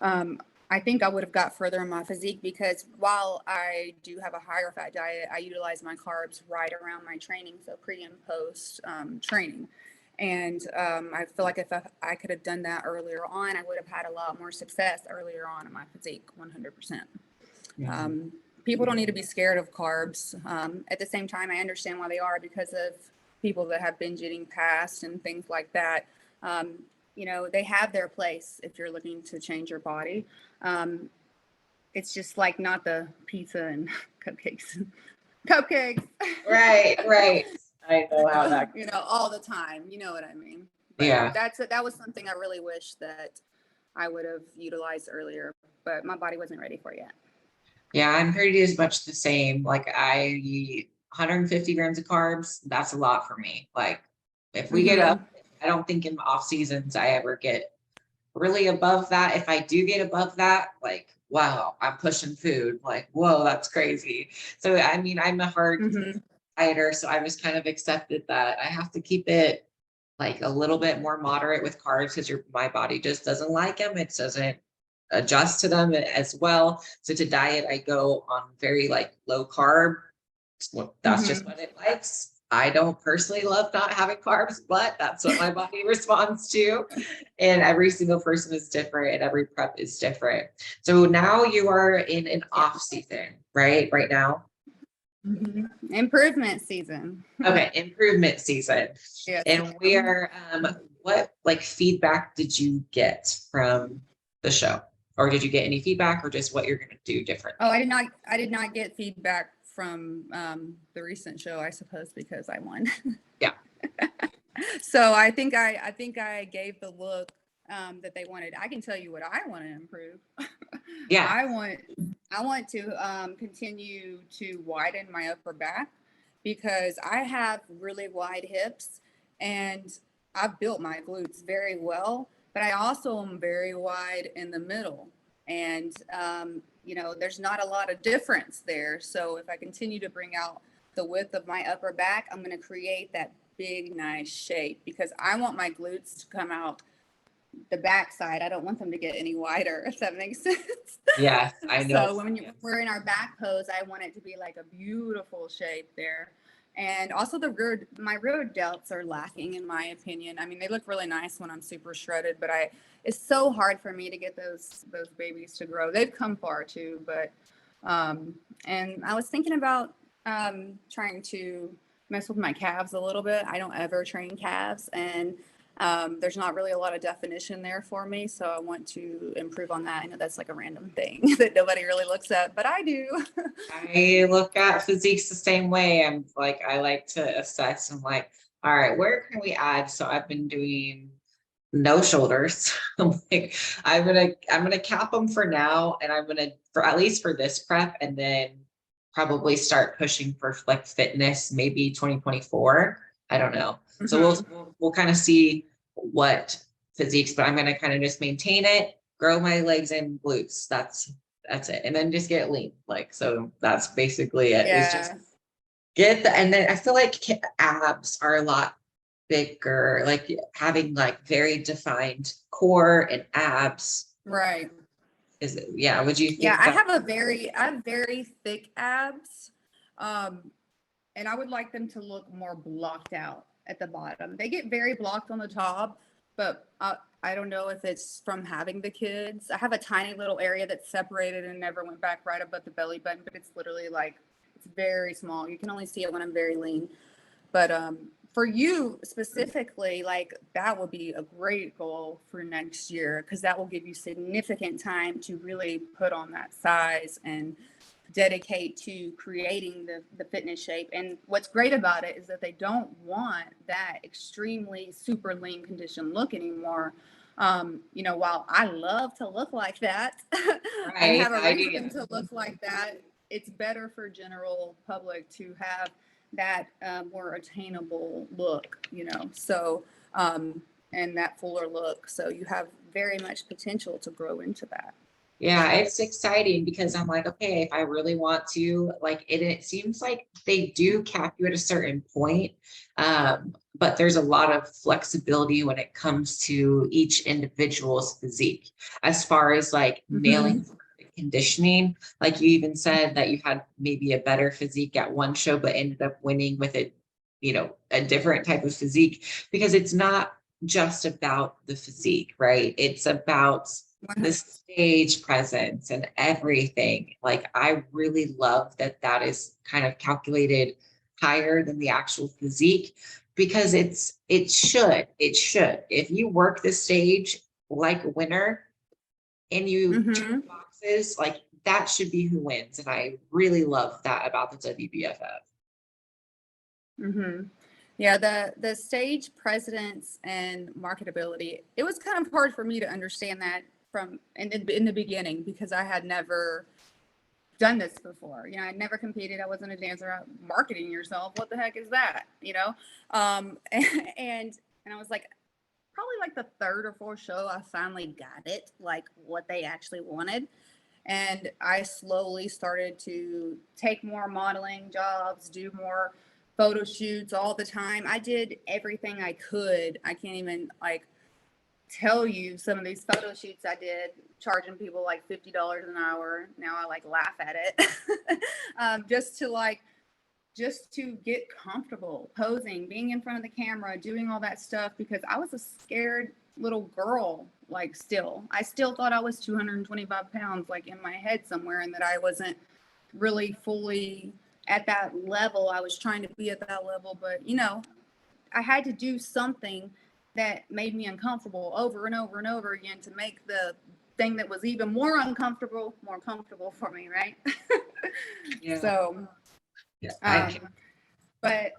I think I would have got further in my physique, because while I do have a higher fat diet, I utilize my carbs right around my training, so pre and post training. And I feel like if I could have done that earlier on, I would have had a lot more success earlier on in my physique, 100%. People don't need to be scared of carbs. At the same time, I understand why they are, because of people that have binge eating past and things like that. They have their place if you're looking to change your body. It's just like not the pizza and cupcakes. Right. I know how that, all the time, you know what I mean? But yeah. That was something I really wish that I would have utilized earlier, but my body wasn't ready for it yet. Yeah, I'm pretty much the same. Like, I eat 150 grams of carbs. That's a lot for me. Like, if we get up, I don't think in off seasons I ever get really above that. If I do get above that, like, wow, I'm pushing food. Like, whoa, that's crazy. So, I mean, I'm a hard dieter, so I just kind of accepted that I have to keep it like a little bit more moderate with carbs because my body just doesn't like them. It doesn't adjust to them as well. So to diet, I go on very like low carb. Well, that's just what it likes. I don't personally love not having carbs, but that's what my body responds to. And every single person is different and every prep is different. So now you are in an off season, right? Right now. Improvement season. Okay, improvement season. Yes. And we are, what like feedback did you get from the show? Or did you get any feedback or just what you're going to do different? Oh, I did not get feedback from the recent show, I suppose, because I won. Yeah. So I think I gave the look that they wanted. I can tell you what I want to improve. Yeah. I want to continue to widen my upper back because I have really wide hips and I've built my glutes very well, but I also am very wide in the middle. And, there's not a lot of difference there. So if I continue to bring out the width of my upper back, I'm going to create that big, nice shape because I want my glutes to come out the backside. I don't want them to get any wider, if that makes sense. Yes, I know. So when we're in our back pose, I want it to be like a beautiful shape there. And also my rear delts are lacking in my opinion. I mean, they look really nice when I'm super shredded, but it's so hard for me to get those babies to grow. They've come far too, but and I was thinking about trying to mess with my calves a little bit. I don't ever train calves, and there's not really a lot of definition there for me, so I want to improve on that. I know that's like a random thing that nobody really looks at, but I do. I look at physiques the same way. I'm like, I like to assess. I'm like, all right, where can we add? So I've been doing no shoulders. I'm like, I'm gonna cap them for now, and I'm gonna for at least for this prep, and then probably start pushing for like fitness, maybe 2024. I don't know. So we'll kind of see what physiques, but I'm gonna kind of just maintain it, grow my legs and glutes. That's it, and then just get lean. Like so, that's basically it. Yeah. It's just and then I feel like abs are a lot bigger, like having like very defined core and abs. Right. Is it? Yeah. Would you think? Yeah, I have very thick abs. And I would like them to look more blocked out at the bottom. They get very blocked on the top, but I don't know if it's from having the kids. I have a tiny little area that's separated and never went back right above the belly button, but it's literally like, it's very small. You can only see it when I'm very lean. But for you specifically, like that would be a great goal for next year because that will give you significant time to really put on that size and dedicate to creating the fitness shape. And what's great about it is that they don't want that extremely super lean condition look anymore. While I love to look like that and have a reason to look like that, it's better for general public to have that more attainable look, so and that fuller look. So you have very much potential to grow into that. Yeah, it's exciting because I'm like, okay, if I really want to, like it seems like they do cap you at a certain point. But there's a lot of flexibility when it comes to each individual's physique, as far as like nailing conditioning. Like you even said that you had maybe a better physique at one show, but ended up winning with a different type of physique, because it's not just about the physique, right? It's about the stage presence and everything. Like I really love that is kind of calculated higher than the actual physique, because it should if you work the stage like a winner and you check boxes, like that should be who wins. And I really love that about the WBFF. Yeah, the stage presence and marketability, it was kind of hard for me to understand that from in the beginning, because I had never done this before. I'd never competed. I wasn't a dancer. Marketing yourself, what the heck is that? And I was like, probably like the third or fourth show, I finally got it, like what they actually wanted. And I slowly started to take more modeling jobs, do more photo shoots all the time. I did everything I could. I can't even like tell you some of these photo shoots I did, charging people like $50 an hour. Now I like laugh at it. Just to get comfortable posing, being in front of the camera, doing all that stuff, because I was a scared little girl. Like I still thought I was 225 pounds, like in my head somewhere, and that I wasn't really fully at that level. I was trying to be at that level, but I had to do something that made me uncomfortable over and over and over again to make the thing that was even more comfortable for me, right? Yeah. So, Yeah. but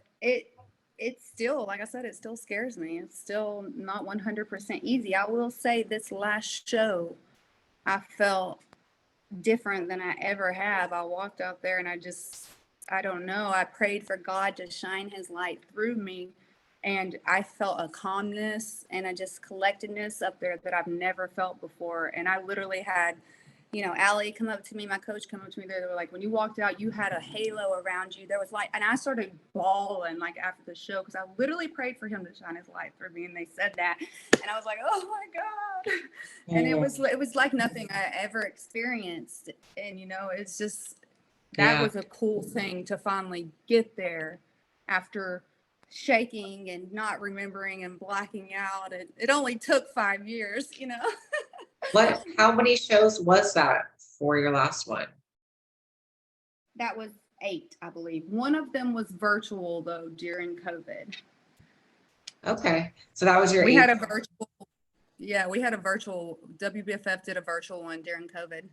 it's still, like I said, it still scares me. It's still not 100% easy. I will say this last show, I felt different than I ever have. I walked out there and I don't know. I prayed for God to shine his light through me. And I felt a calmness and a just collectedness up there that I've never felt before. And I literally had, Allie come up to me, my coach come up to me there. They were like, when you walked out, you had a halo around you. There was light. And I started bawling like after the show, because I literally prayed for him to shine his light through me. And they said that. And I was like, oh my God. And it was like nothing I ever experienced. And, it's just, that was a cool thing to finally get there after shaking and not remembering and blacking out. It only took 5 years, How many shows was that for your last one? That was 8, I believe. One of them was virtual though during COVID. Okay. So that was your we had a virtual WBFF did a virtual one during COVID.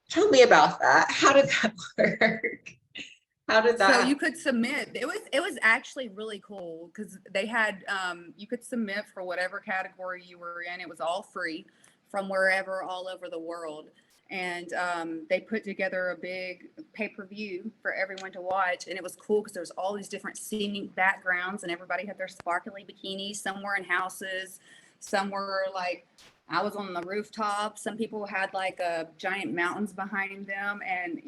Tell me about that. How did that work? So you could submit. It was actually really cool because they had you could submit for whatever category you were in. It was all free from wherever all over the world. And they put together a big pay-per-view for everyone to watch. And it was cool because there was all these different scenic backgrounds and everybody had their sparkly bikinis. Some were in houses. Some were like, I was on the rooftop. Some people had like giant mountains behind them. And,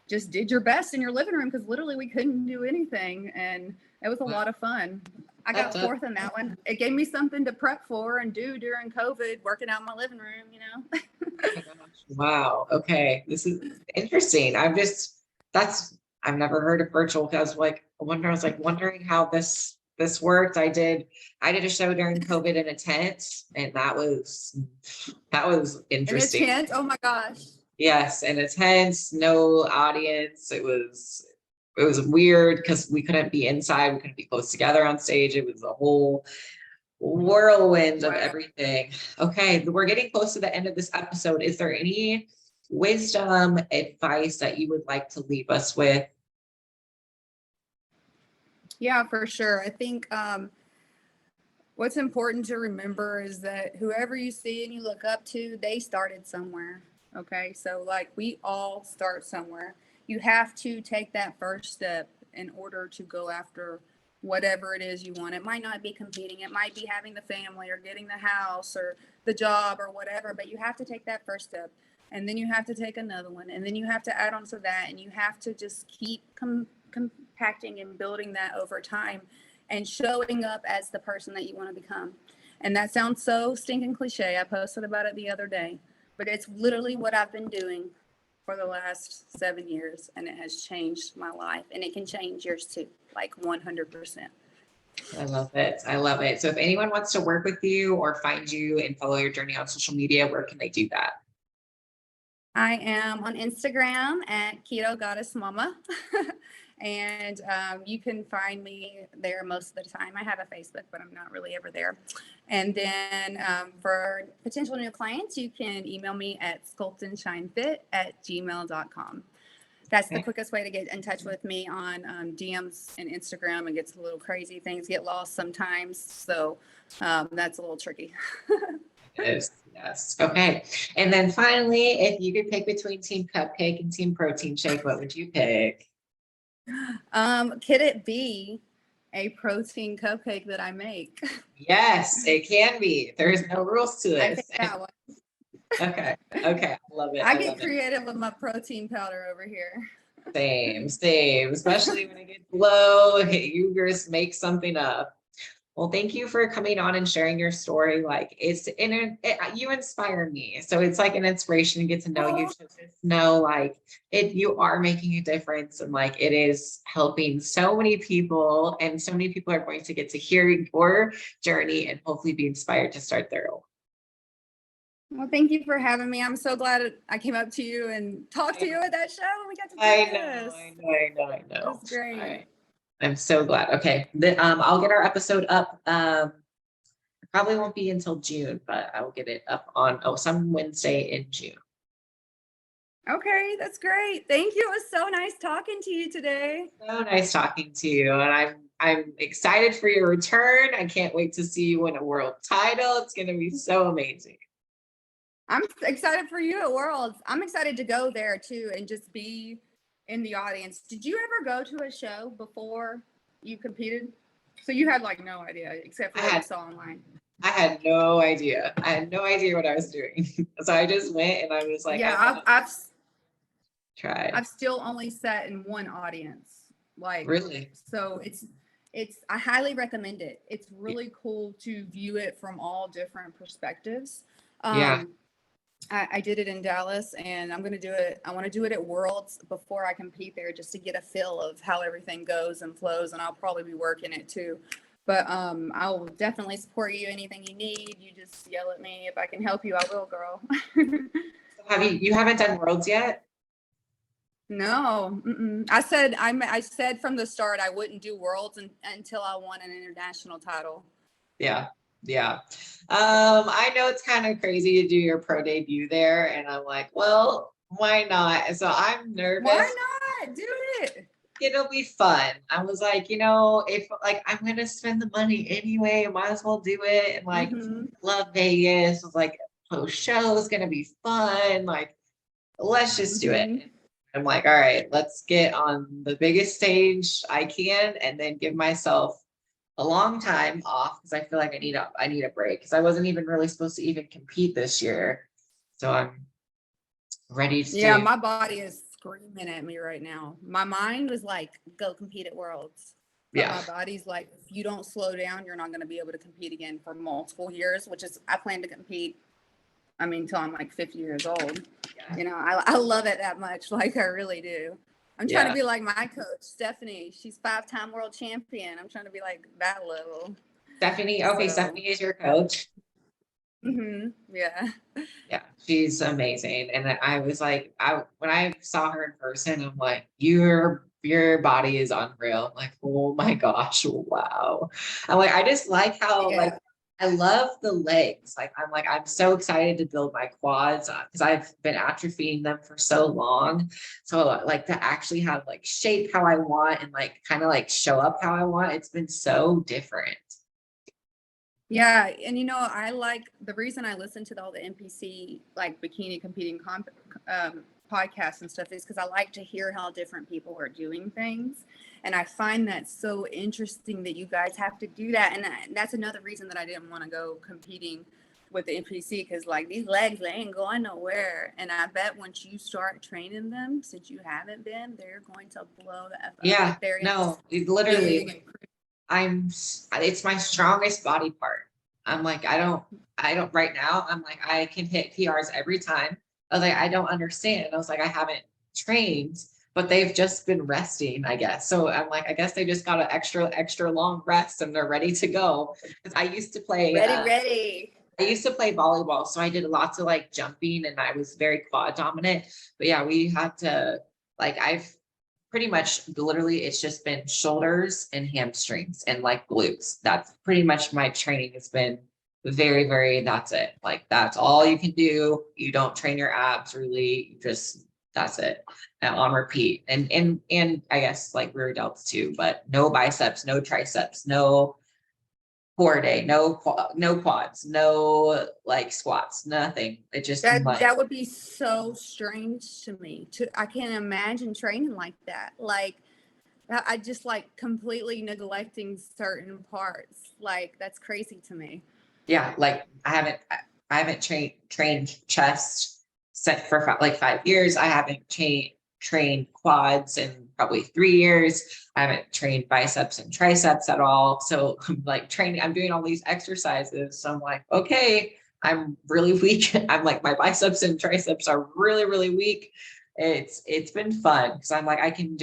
just did your best in your living room because literally we couldn't do anything. And it was a lot of fun. I got 4th in that one. It gave me something to prep for and do during COVID, working out in my living room, Oh my gosh. Wow. Okay. This is interesting. I've never heard of virtual. I was wondering how this worked. I did a show during COVID in a tent, and that was interesting. In a tent? Oh my gosh. Yes, in a tent, no audience. It was weird because we couldn't be inside. We couldn't be close together on stage. It was a whole whirlwind of everything. Okay, we're getting close to the end of this episode. Is there any wisdom, advice that you would like to leave us with? Yeah, for sure. I think what's important to remember is that whoever you see and you look up to, they started somewhere. Okay, so like we all start somewhere. You have to take that first step in order to go after whatever it is you want. It might not be competing. It might be having the family or getting the house or the job or whatever, but you have to take that first step. And then you have to take another one. And then you have to add on to that. And you have to just keep compacting and building that over time and showing up as the person that you want to become. And that sounds so stinking cliche. I posted about it the other day. But it's literally what I've been doing for the last 7 years, and it has changed my life, and it can change yours too, like 100%. I love it. I love it. So if anyone wants to work with you or find you and follow your journey on social media, where can they do that? I am on Instagram at Keto Goddess Mama. And you can find me there most of the time. I have a Facebook, but I'm not really ever there. And then for potential new clients, you can email me at sculptandshinefit@gmail.com. That's the quickest way to get in touch with me on DMs and Instagram. It gets a little crazy. Things get lost sometimes. So that's a little tricky. Yes. Okay. And then finally, if you could pick between Team Cupcake and Team Protein Shake, what would you pick? Could it be a protein cupcake that I make? Yes, it can be. There's no rules to I it. think that one. Okay. I love it. I get creative with my protein powder over here. Same, especially when it gets low, you just make something up. Well, thank you for coming on and sharing your story. Like you inspire me. So it's like an inspiration to get to know you, Oh, to just know like you are making a difference and like it is helping so many people, and so many people are going to get to hear your journey and hopefully be inspired to start their own. well, thank you for having me. I'm so glad I came up to you and talked to you at that show. We got to I do know, this. I It know. was great. All right. I'm so glad. Okay. I'll get our episode up. Probably won't be until June, but I will get it up on some Wednesday in June. Okay, that's great. Thank you. It was so nice talking to you today. So nice talking to you, and I'm excited for your return. I can't wait to see you win a world title. It's going to be so amazing. I'm excited for you at Worlds. I'm excited to go there too and just be in the audience. Did you ever go to a show before you competed? So you had like no idea except for what you saw online. I had no idea. I had no idea what I was doing. So I just went and I was like, yeah, try. I've still only sat in one audience. Like Really? So it's I highly recommend it. It's really cool to view it from all different perspectives. Yeah. I did it in Dallas and I'm going to do it. I want to do it at Worlds before I compete there just to get a feel of how everything goes and flows. And I'll probably be working it too. But I will definitely support you. Anything you need, you just yell at me. If I can help you, I will, girl. You haven't done Worlds yet? No, I said from the start I wouldn't do Worlds until I won an international title. Yeah. Yeah. I know it's kind of crazy to do your pro debut there. And I'm like, well, why not? So I'm nervous. Why not? Do it. It'll be fun. I was like, if like I'm gonna spend the money anyway, I might as well do it. And like love Vegas. I was like, post show is gonna be fun. Like, let's just do it. I'm like, all right, let's get on the biggest stage I can and then give myself a long time off because I feel like I need a break because I wasn't even really supposed to even compete this year. So I'm ready to Yeah, my body is screaming at me right now. My mind was like, go compete at Worlds. But my body's like, if you don't slow down, you're not going to be able to compete again for multiple years, which is, I plan to compete, till I'm like 50 years old. Yeah. I love it that much. Like, I really do. I'm trying to be like my coach, Stephanie. She's 5-time world champion. I'm trying to be like that level. Stephanie. Okay, so. Stephanie is your coach. Yeah. Yeah, she's amazing. And I was like, when I saw her in person, I'm like, your body is unreal. I'm like, oh my gosh, wow. I'm like, I just like how like I love the legs. Like I'm so excited to build my quads because I've been atrophying them for so long. So like to actually have like shape how I want and like kind of like show up how I want. It's been so different. Yeah, and I like the reason I listen to all the NPC like bikini competing podcasts and stuff is because I like to hear how different people are doing things, and I find that so interesting that you guys have to do that, and that's another reason that I didn't want to go competing with the NPC because like these legs they ain't going nowhere, and I bet once you start training them, since you haven't been, they're going to blow the F up. Yeah, Like, no, literally. It's my strongest body part. I'm like, I don't right now. I'm like, I can hit PRs every time. I was like, I don't understand. I was like, I haven't trained, but they've just been resting, I guess. So I'm like, I guess they just got an extra long rest and they're ready to go. Because I used to play ready. I used to play volleyball, so I did lots of like jumping and I was very quad dominant. But yeah, we had to I've pretty much literally it's just been shoulders and hamstrings and like glutes. That's pretty much my training has been very, very, that's it. Like that's all you can do. You don't train your abs really, you just that's it. And on repeat. And I guess like rear delts too, but no biceps, no triceps, no core day, no quads, no like squats, nothing. It just that would be so strange to me. I can't imagine training like that. Like I just like completely neglecting certain parts. Like that's crazy to me. Yeah, like I haven't trained chest set for like 5 years. I haven't trained quads in probably 3 years. I haven't trained biceps and triceps at all. So I'm like I'm doing all these exercises. So I'm like, okay, I'm really weak. I'm like, my biceps and triceps are really, really weak. It's been fun because I'm like, I can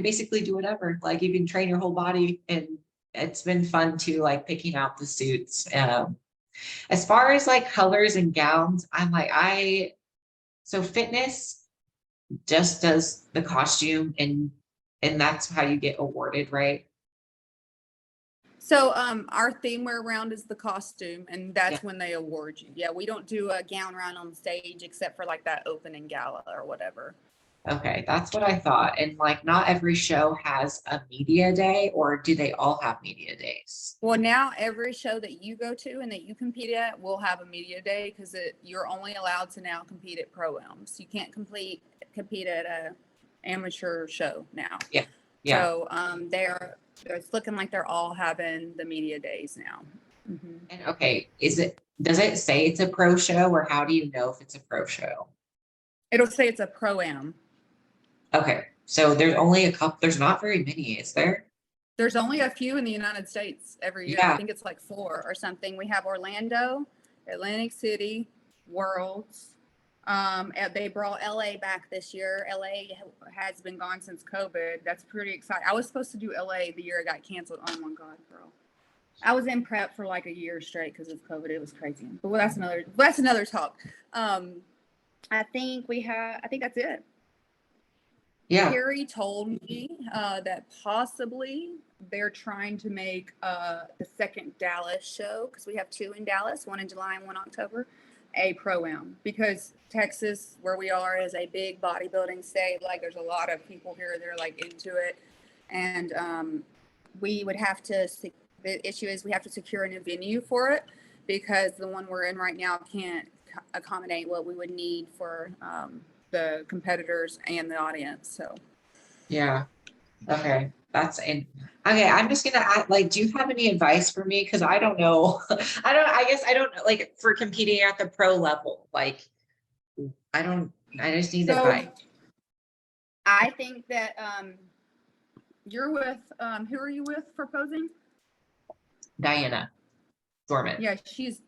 basically do whatever. Like you can train your whole body, and it's been fun too, like picking out the suits. As far as like colors and gowns, I'm like, so fitness just does the costume, and that's how you get awarded, right? So our theme wear round is the costume, and Yeah. that's when they award you. Yeah, we don't do a gown round on stage except for like that opening gala or whatever. Okay, that's what I thought. And like, not every show has a media day, or do they all have media days? Well, now every show that you go to and that you compete at will have a media day because you're only allowed to now compete at pro-ams. You can't compete at a amateur show now. Yeah. Yeah. So it's looking like they're all having the media days now. Mm-hmm. And okay, does it say it's a pro show, or how do you know if it's a pro show? It'll say it's a pro-am. Okay, so there's not very many, is there? There's only a few in the United States every year. Yeah. I think it's like 4 or something. We have Orlando, Atlantic City, Worlds. They brought LA back this year. LA has been gone since COVID. That's pretty exciting. I was supposed to do LA the year it got canceled. Oh my God, girl. I was in prep for like a year straight because of COVID. It was crazy. But that's another talk. I think that's it. Yeah. Carrie told me that possibly they're trying to make the second Dallas show, because we have 2 in Dallas, 1 in July and 1 October, a pro-am, because Texas, where we are, is a big bodybuilding state. Like there's a lot of people here that are like into it, and we would have to. The issue is we have to secure a new venue for it, because the one we're in right now can't accommodate what we would need for the competitors and the audience. So Yeah. Okay. Okay. I'm just gonna ask, like, do you have any advice for me? Because I don't know. I guess I don't know, like, for competing at the pro level. Like, I just need advice. I think that you're with who are you with for posing? Diana Dorman. Yeah, she's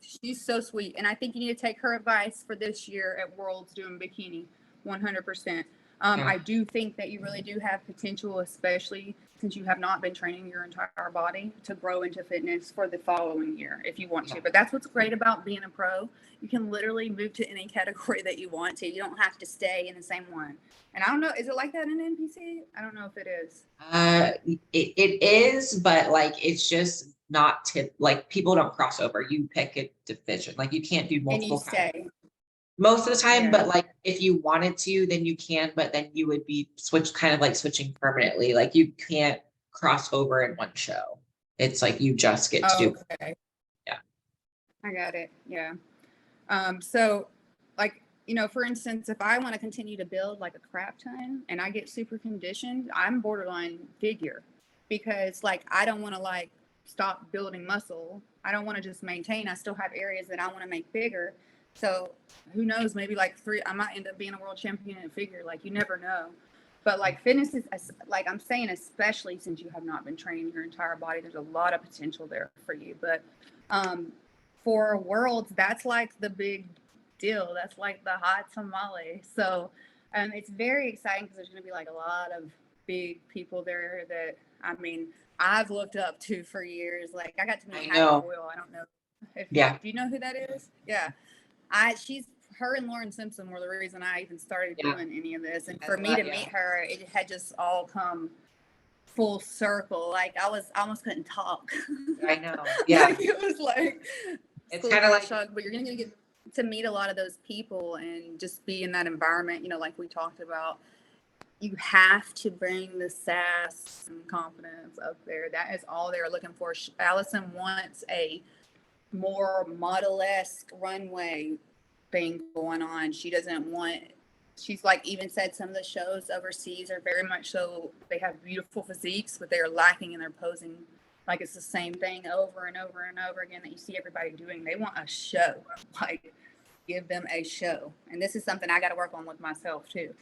so sweet, and I think you need to take her advice for this year at Worlds doing bikini, 100%. I do think that you really do have potential, especially since you have not been training your entire body, to grow into fitness for the following year if you want to. But that's what's great about being a pro. You can literally move to any category that you want to. You don't have to stay in the same one. And I don't know, is it like that in NPC? I don't know if it is. It is, but like, it's just not like, people don't cross over. You pick a division. Like, you can't do multiple. And you stay. Most of the time, Yeah. but like, if you wanted to, then you can, but then you would be switching permanently. Like, you can't cross over in one show. It's like, you just get to do. Okay. Yeah. I got it. Yeah. So like, for instance, if I want to continue to build like a crap ton and I get super conditioned, I'm borderline figure, because like, I don't want to like stop building muscle. I don't want to just maintain. I still have areas that I want to make bigger. So who knows, maybe like I might end up being a world champion in figure. Like, you never know. But like, fitness is, like I'm saying, especially since you have not been training your entire body, there's a lot of potential there for you. But for Worlds, that's like the big deal. That's like the hot tamale. So it's very exciting, because there's going to be like a lot of big people there that, I mean, I've looked up to for years. Like, I got to meet Hannah Boyle. I don't know if do you know who that is? Yeah. Her and Lauren Simpson were the reason I even started doing any of this. And for me to meet her, it had just all come full circle. Like, I almost couldn't talk. I know. Yeah. Like, it was like, it's kind of like, shock, but you're going to get to meet a lot of those people and just be in that environment, like we talked about. You have to bring the sass and confidence up there. That is all they're looking for. Allison wants a more model-esque runway thing going on. She's like even said some of the shows overseas are very much so, they have beautiful physiques, but they're lacking in their posing. Like, it's the same thing over and over and over again that you see everybody doing. They want a show. Like, give them a show. And this is something I got to work on with myself too.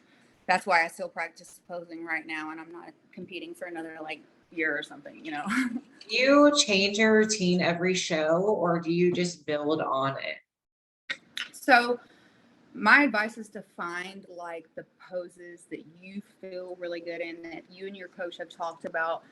that's why I still practice posing right now, and I'm not competing for another like year or something, you know. Do you change your routine every show or do you just build on it? So my advice is to find like the poses that you feel really good in, that you and your coach have talked about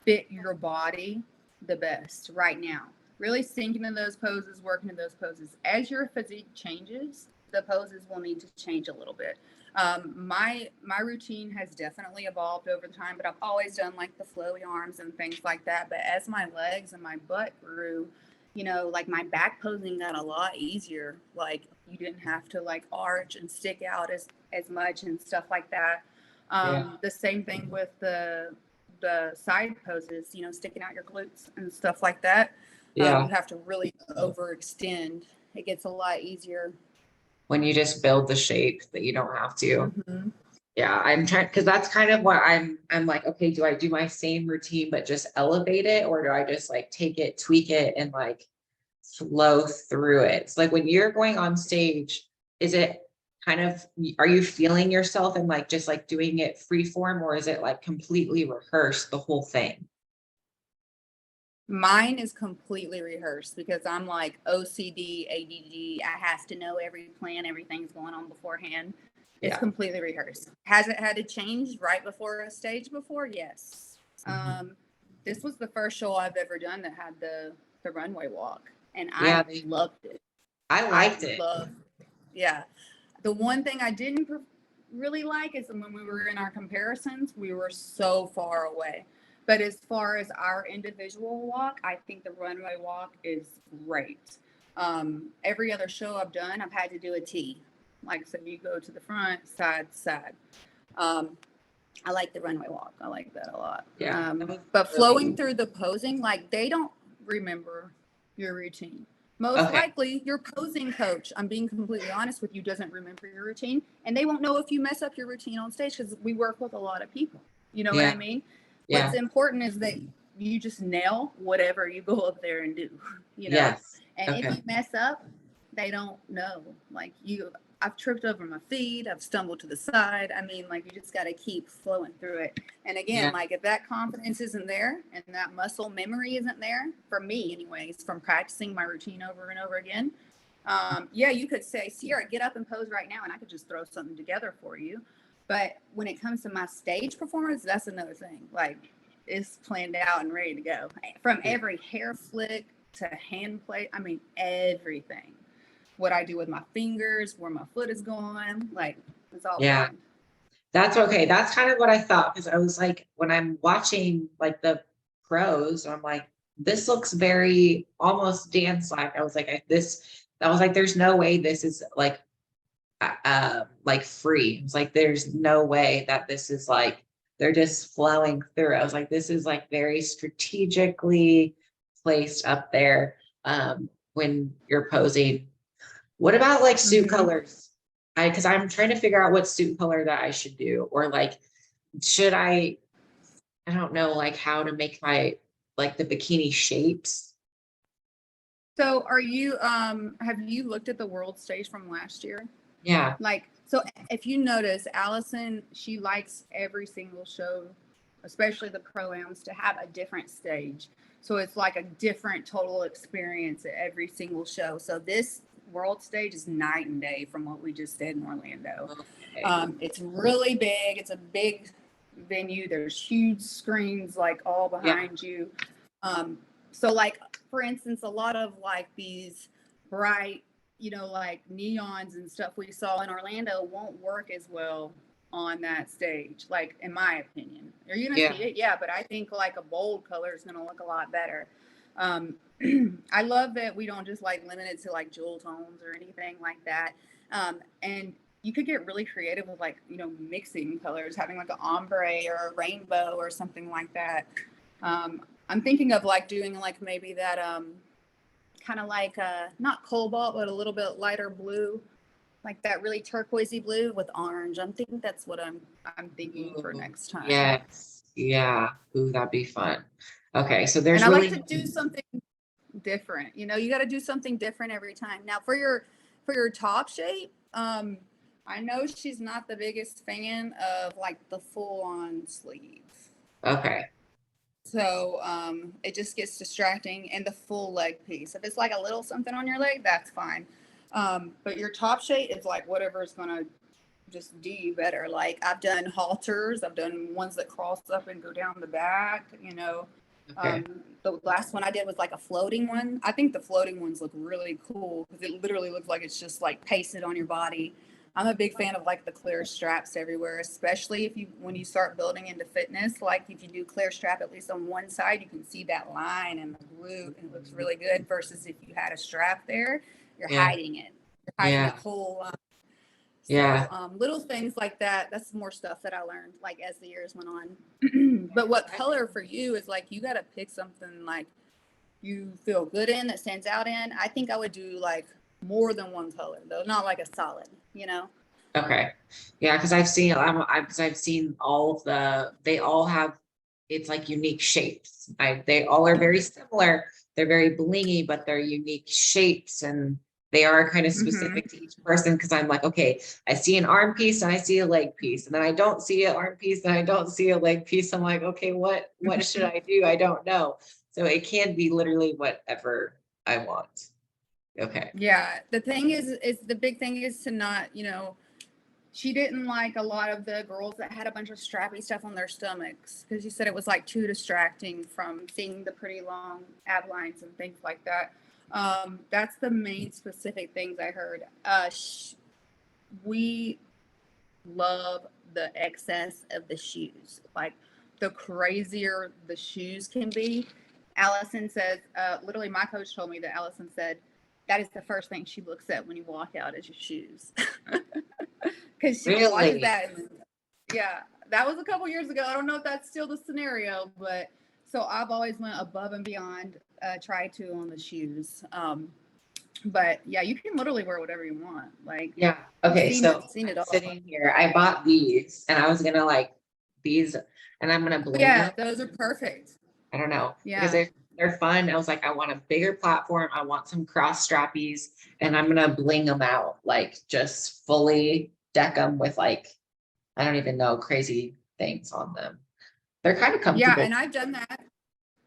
fit your body the best right now. Really sink into those poses, work into those poses. As your physique changes, the poses will need to change a little bit. My routine has definitely evolved over time, but I've always done like the flowy arms and things like that. But as my legs and my butt grew, you know, like my back posing got a lot easier. Like you didn't have to like arch and stick out as much and stuff like that. The same thing with the side poses, you know, sticking out your glutes and stuff like that. You have to really overextend. It gets a lot easier when you just build the shape that you don't have to. Mm-hmm. Yeah, I'm trying because that's kind of what I'm like, okay, do I do my same routine but just elevate it, or do I just like take it, tweak it, and like flow through it? It's like when you're going on stage, is it kind of, are you feeling yourself and like just like doing it free form, or is it like completely rehearsed the whole thing? Mine is completely rehearsed because I'm like OCD, ADD. I have to know every plan, everything's going on beforehand. It's completely rehearsed. Has it had to change right before a stage before? Yes. This was the first show I've ever done that had the runway walk, and I loved it. I liked it. Yeah. The one thing I didn't really like is when we were in our comparisons, we were so far away. But as far as our individual walk, I think the runway walk is great. Every other show I've done, I've had to do a T. Like, so you go to the front, side, side. I like the runway walk. I like that a lot. Yeah. But flowing through the posing, like they don't remember your routine. Most likely your posing coach, I'm being completely honest with you, doesn't remember your routine. And they won't know if you mess up your routine on stage because we work with a lot of people. You know what I mean? What's important is that you just nail whatever you go up there and do, you know? And if you mess up, they don't know. Like I've tripped over my feet. I've stumbled to the side. I mean, like you just got to keep flowing through it. And again, like if that confidence isn't there and that muscle memory isn't there, for me anyways, from practicing my routine over and over again, you could say, Ciara, get up and pose right now. And I could just throw something together for you. But when it comes to my stage performance, that's another thing. Like it's planned out and ready to go. From every hair flick to hand play, I mean, everything. What I do with my fingers, where my foot is going, like it's all planned. That's okay. That's kind of what I thought, because I was like, when I'm watching like the pros, I'm like, this looks very almost dance-like. I was like, there's no way this is like free. It's like there's no way that this is like they're just flowing through. I was like, this is like very strategically placed up there when you're posing. What about like suit colors? Because I'm trying to figure out what suit color that I should do, or like should I don't know like how to make my like the bikini shapes. So are you have you looked at the world stage from last year? Yeah. Like, so if you notice, Allison, she likes every single show, especially the pro-ams, to have a different stage. So it's like a different total experience at every single show. So this world stage is night and day from what we just did in Orlando. It's really big. It's a big venue. There's huge screens like all behind you. So like, for instance, a lot of like these bright, you know, like neons and stuff we saw in Orlando won't work as well on that stage, like in my opinion. Are you gonna see it? Yeah, but I think like a bold color is gonna look a lot better. I love that we don't just like limit it to like jewel tones or anything like that. And you could get really creative with like, you know, mixing colors, having like an ombre or a rainbow or something like that. I'm thinking of like doing like maybe that kind of like not cobalt, but a little bit lighter blue, like that really turquoisey blue with orange. I'm thinking that's what I'm thinking for next time. Yes. Yeah. Ooh, that'd be fun. Okay. So there's and I like to do something different. You know, you got to do something different every time. Now for your top shape, I I know she's not the biggest fan of like the full on sleeve. Okay. So it just gets distracting, and the full leg piece. If it's like a little something on your leg, that's fine. But your top shape is like whatever is gonna just do you better. Like I've done halters, I've done ones that cross up and go down the back, you know. Okay. The last one I did was like a floating one. I think the floating ones look really cool because it literally looks like it's just like pasted on your body. I'm a big fan of like the clear straps everywhere, especially if you when you start building into fitness. Like if you do clear strap at least on one side, you can see that line and the glute, and it looks really good. Versus if you had a strap there, you're hiding it. You're hiding the whole. So little things like that. That's more stuff that I learned like as the years went on. But what color for you is like you got to pick something like you feel good in that stands out in. I think I would do like more than one color though, not like a solid, you know. Okay. Yeah, because I've seen all of they all have, it's like unique shapes. They all are very similar. They're very blingy, but they're unique shapes, and they are kind of specific to each person. Because I'm like, okay, I see an arm piece and I see a leg piece, and then I don't see an arm piece and I don't see a leg piece. I'm like, okay, what should I do? I don't know. So it can be literally whatever I want. Okay. Yeah. The thing is the big thing is to not, you know, she didn't like a lot of the girls that had a bunch of strappy stuff on their stomachs because she said it was like too distracting from seeing the pretty long ab lines and things like that. That's the main specific things I heard. We love the excess of the shoes. Like the crazier the shoes can be. Allison says, literally my coach told me that Allison said, that is the first thing she looks at when you walk out is your shoes. Because she watches that. And, yeah, that was a couple years ago. I don't know if that's still the scenario, but so I've always went above and beyond, try to on the shoes. But yeah, you can literally wear whatever you want. Like, yeah. Okay. seen it all. Sitting here, I bought these and I was going to like these, and I'm going to blend them. Those are perfect. I don't know. Yeah. Because they're fun. I was like, I want a bigger platform. I want some cross strappies, and I'm going to bling them out, like just fully deck them with like, I don't even know, crazy things on them. They're kind of comfortable. Yeah. And I've done that.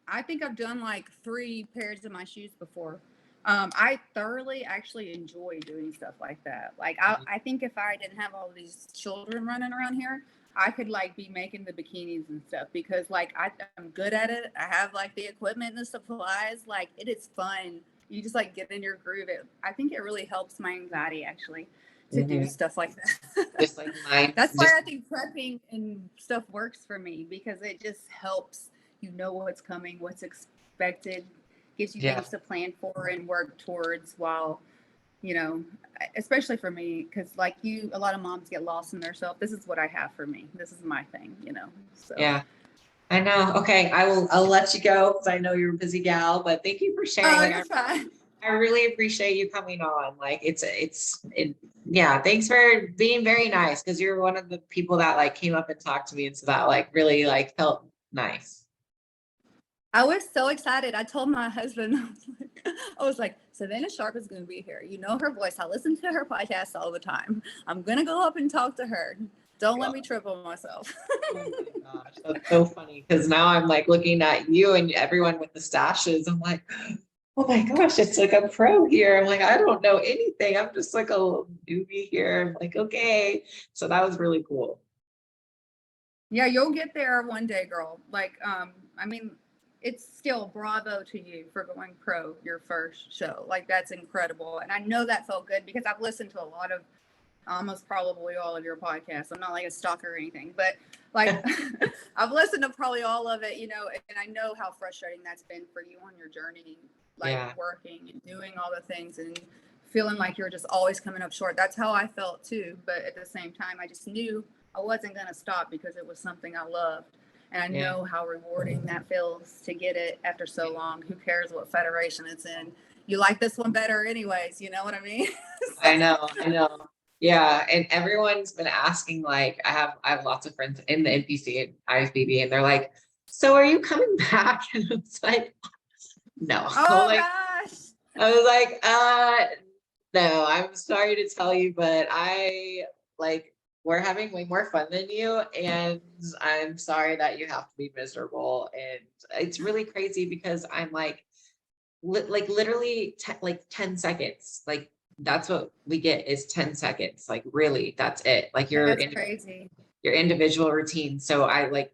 I think I've done like 3 pairs of my shoes before. I thoroughly actually enjoy doing stuff like that. Like I think if I didn't have all these children running around here, I could like be making the bikinis and stuff because like I'm good at it. I have like the equipment and the supplies. Like it is fun. You just like get in your groove. I think it really helps my anxiety actually to do stuff like that. Just like mine. That's why I think prepping and stuff works for me because it just helps you know what's coming, what's expected, gives you things to plan for and work towards while, you know, especially for me, because like you, a lot of moms get lost in themselves. This is what I have for me. This is my thing, you know. So yeah, I know. Okay, I'll let you go because I know you're a busy gal, but thank you for sharing. You're fine. I really appreciate you coming on. Like yeah, thanks for being very nice because you're one of the people that like came up and talked to me, and so that like really like felt nice. I was so excited. I told my husband, I was like, Savannah Sharp is going to be here. You know her voice. I listen to her podcast all the time. I'm going to go up and talk to her. Don't let me trip on myself. Oh my gosh, that's so funny because now I'm like looking at you and everyone with the stashes. I'm like, oh my gosh, it's like a pro here. I'm like, I don't know anything. I'm just like a little newbie here. I'm like, okay. So that was really cool. Yeah, you'll get there one day, girl. Like, I mean, it's still bravo to you for going pro your first show. Like that's incredible. And I know that felt good because I've listened to a lot of almost probably all of your podcasts. I'm not like a stalker or anything, but like I've listened to probably all of it, you know, and I know how frustrating that's been for you on your journey, like working and doing all the things and feeling like you're just always coming up short. That's how I felt too. But at the same time, I just knew I wasn't going to stop because it was something I loved. And I know how rewarding that feels to get it after so long. Who cares what federation it's in? You like this one better anyways. You know what I mean? I know. Yeah. And everyone's been asking, like, I have lots of friends in the NPC and IFBB, and they're like, so are you coming back? And it's like, no. Oh like, gosh. I was like, no, I'm sorry to tell you, but I like, we're having way more fun than you, and I'm sorry that you have to be miserable. And it's really crazy because I'm like, like literally like 10 seconds. Like that's what we get is 10 seconds. Like really, that's it. Like That's crazy. your individual routine. So I like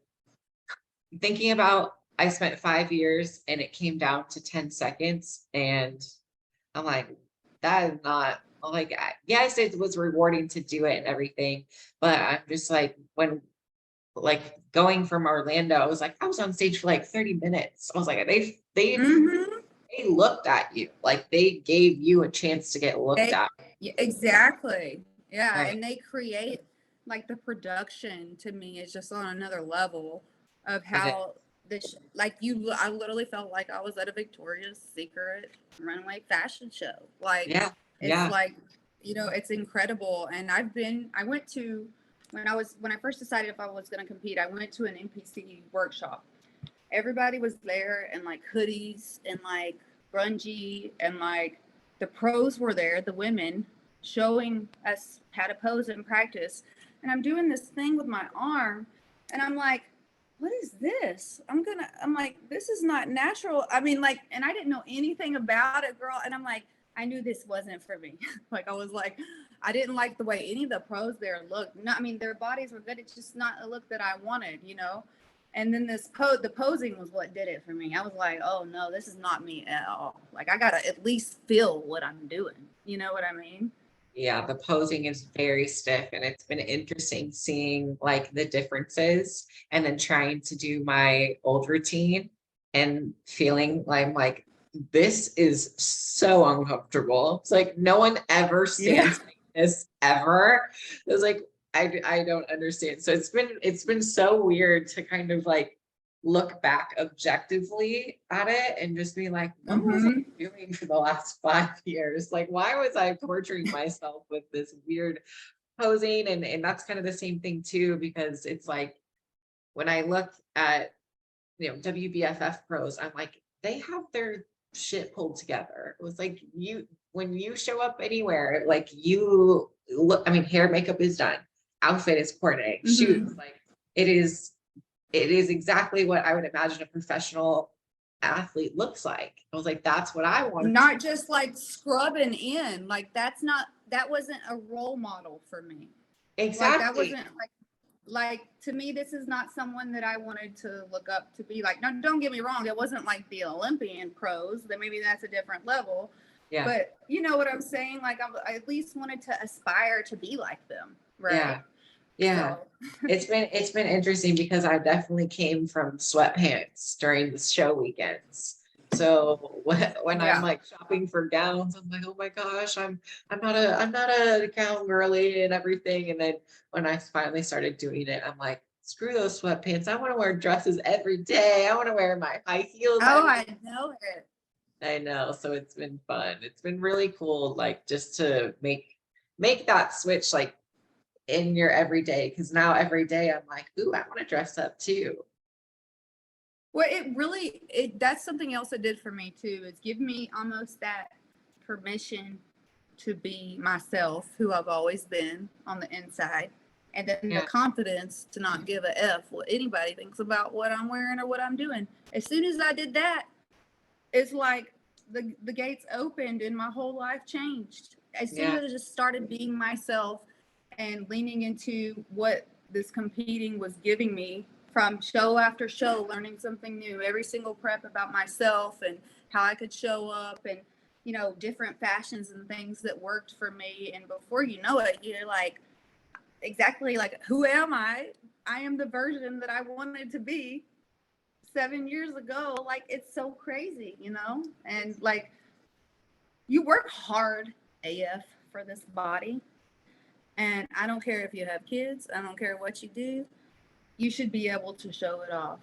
thinking about, I spent 5 years and it came down to 10 seconds. And I'm like, that is not like, yes, it was rewarding to do it and everything. But I'm just like, when like going from Orlando, I was like, I was on stage for like 30 minutes. I was like, they looked at you, like they gave you a chance to get looked at. Exactly. Yeah. Right. And they create like the production to me is just on another level of how this, like I literally felt like I was at a Victoria's Secret runway fashion show. Like, Yeah. it's Yeah. like, it's incredible. And I went to, when I first decided if I was going to compete, I went to an NPC workshop. Everybody was there in like hoodies and like grungy, and like the pros were there, the women showing us how to pose and practice. And I'm doing this thing with my arm, and I'm like, what is this? I'm like, this is not natural. I mean, like, and I didn't know anything about it, girl. And I'm like, I knew this wasn't for me. Like, I was like, I didn't like the way any of the pros there looked. No, I mean, their bodies were good. It's just not a look that I wanted. And then the posing was what did it for me. I was like, oh no, this is not me at all. Like, I gotta at least feel what I'm doing. You know what I mean? Yeah, the posing is very stiff, and it's been interesting seeing like the differences and then trying to do my old routine and feeling like I'm like, this is so uncomfortable. It's like no one ever stands like this ever. It was like, I don't understand. So it's been so weird to kind of like look back objectively at it and just be like, what was I doing for the last 5 years? Like, why was I torturing myself with this weird posing? And that's kind of the same thing too, because it's like when I look at, WBFF pros, I'm like, they have their shit pulled together. It was like when you show up anywhere, like you look, I mean, hair, makeup is done, outfit is coordinated, shoes, like it is exactly what I would imagine a professional athlete looks like. I was like, that's what I want. Not just like scrubbing in. Like, that wasn't a role model for me. Exactly. Like, that wasn't like to me, this is not someone that I wanted to look up to be like. Now, don't get me wrong, it wasn't like the Olympian pros. That maybe that's a different level. Yeah. But you know what I'm saying? Like, I at least wanted to aspire to be like them. Right. Yeah. Yeah. So. It's been interesting because I definitely came from sweatpants during the show weekends. So when I'm like shopping for gowns, I'm like, oh my gosh, I'm not a gown girly and everything. And then when I finally started doing it, I'm like, screw those sweatpants. I want to wear dresses every day. I want to wear my high heels. Oh, I know it. I know. So it's been fun. It's been really cool, like just to make that switch, like in your everyday, because now every day I'm like, ooh, I want to dress up too. Well, that's something else it did for me too, is give me almost that permission to be myself, who I've always been on the inside, and then the confidence to not give a F what anybody thinks about what I'm wearing or what I'm doing. As soon as I did that, it's like the gates opened and my whole life changed. As soon as I just started being myself and leaning into what this competing was giving me, from show after show, learning something new, every single prep about myself and how I could show up, and different fashions and things that worked for me. And before you know it, you're like, exactly, like, who am I? I am the version that I wanted to be 7 years ago. Like, it's so crazy, and like, you work hard AF for this body. And I don't care if you have kids, I don't care what you do, you should be able to show it off,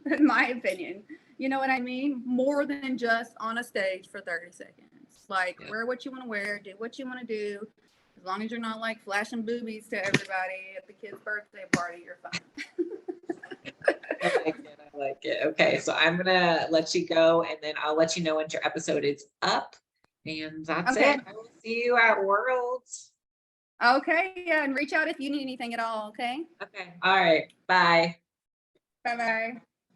in my opinion. You know what I mean? More than just on a stage for 30 seconds. Like, wear what you want to wear, do what you want to do. As long as you're not like flashing boobies to everybody at the kid's birthday party, you're fine. I like it. Okay, so I'm gonna let you go, and then I'll let you know when your episode is up. And that's it. I will see you at Worlds. Okay, yeah, and reach out if you need anything at all, okay? Okay. All right. Bye. Bye-bye.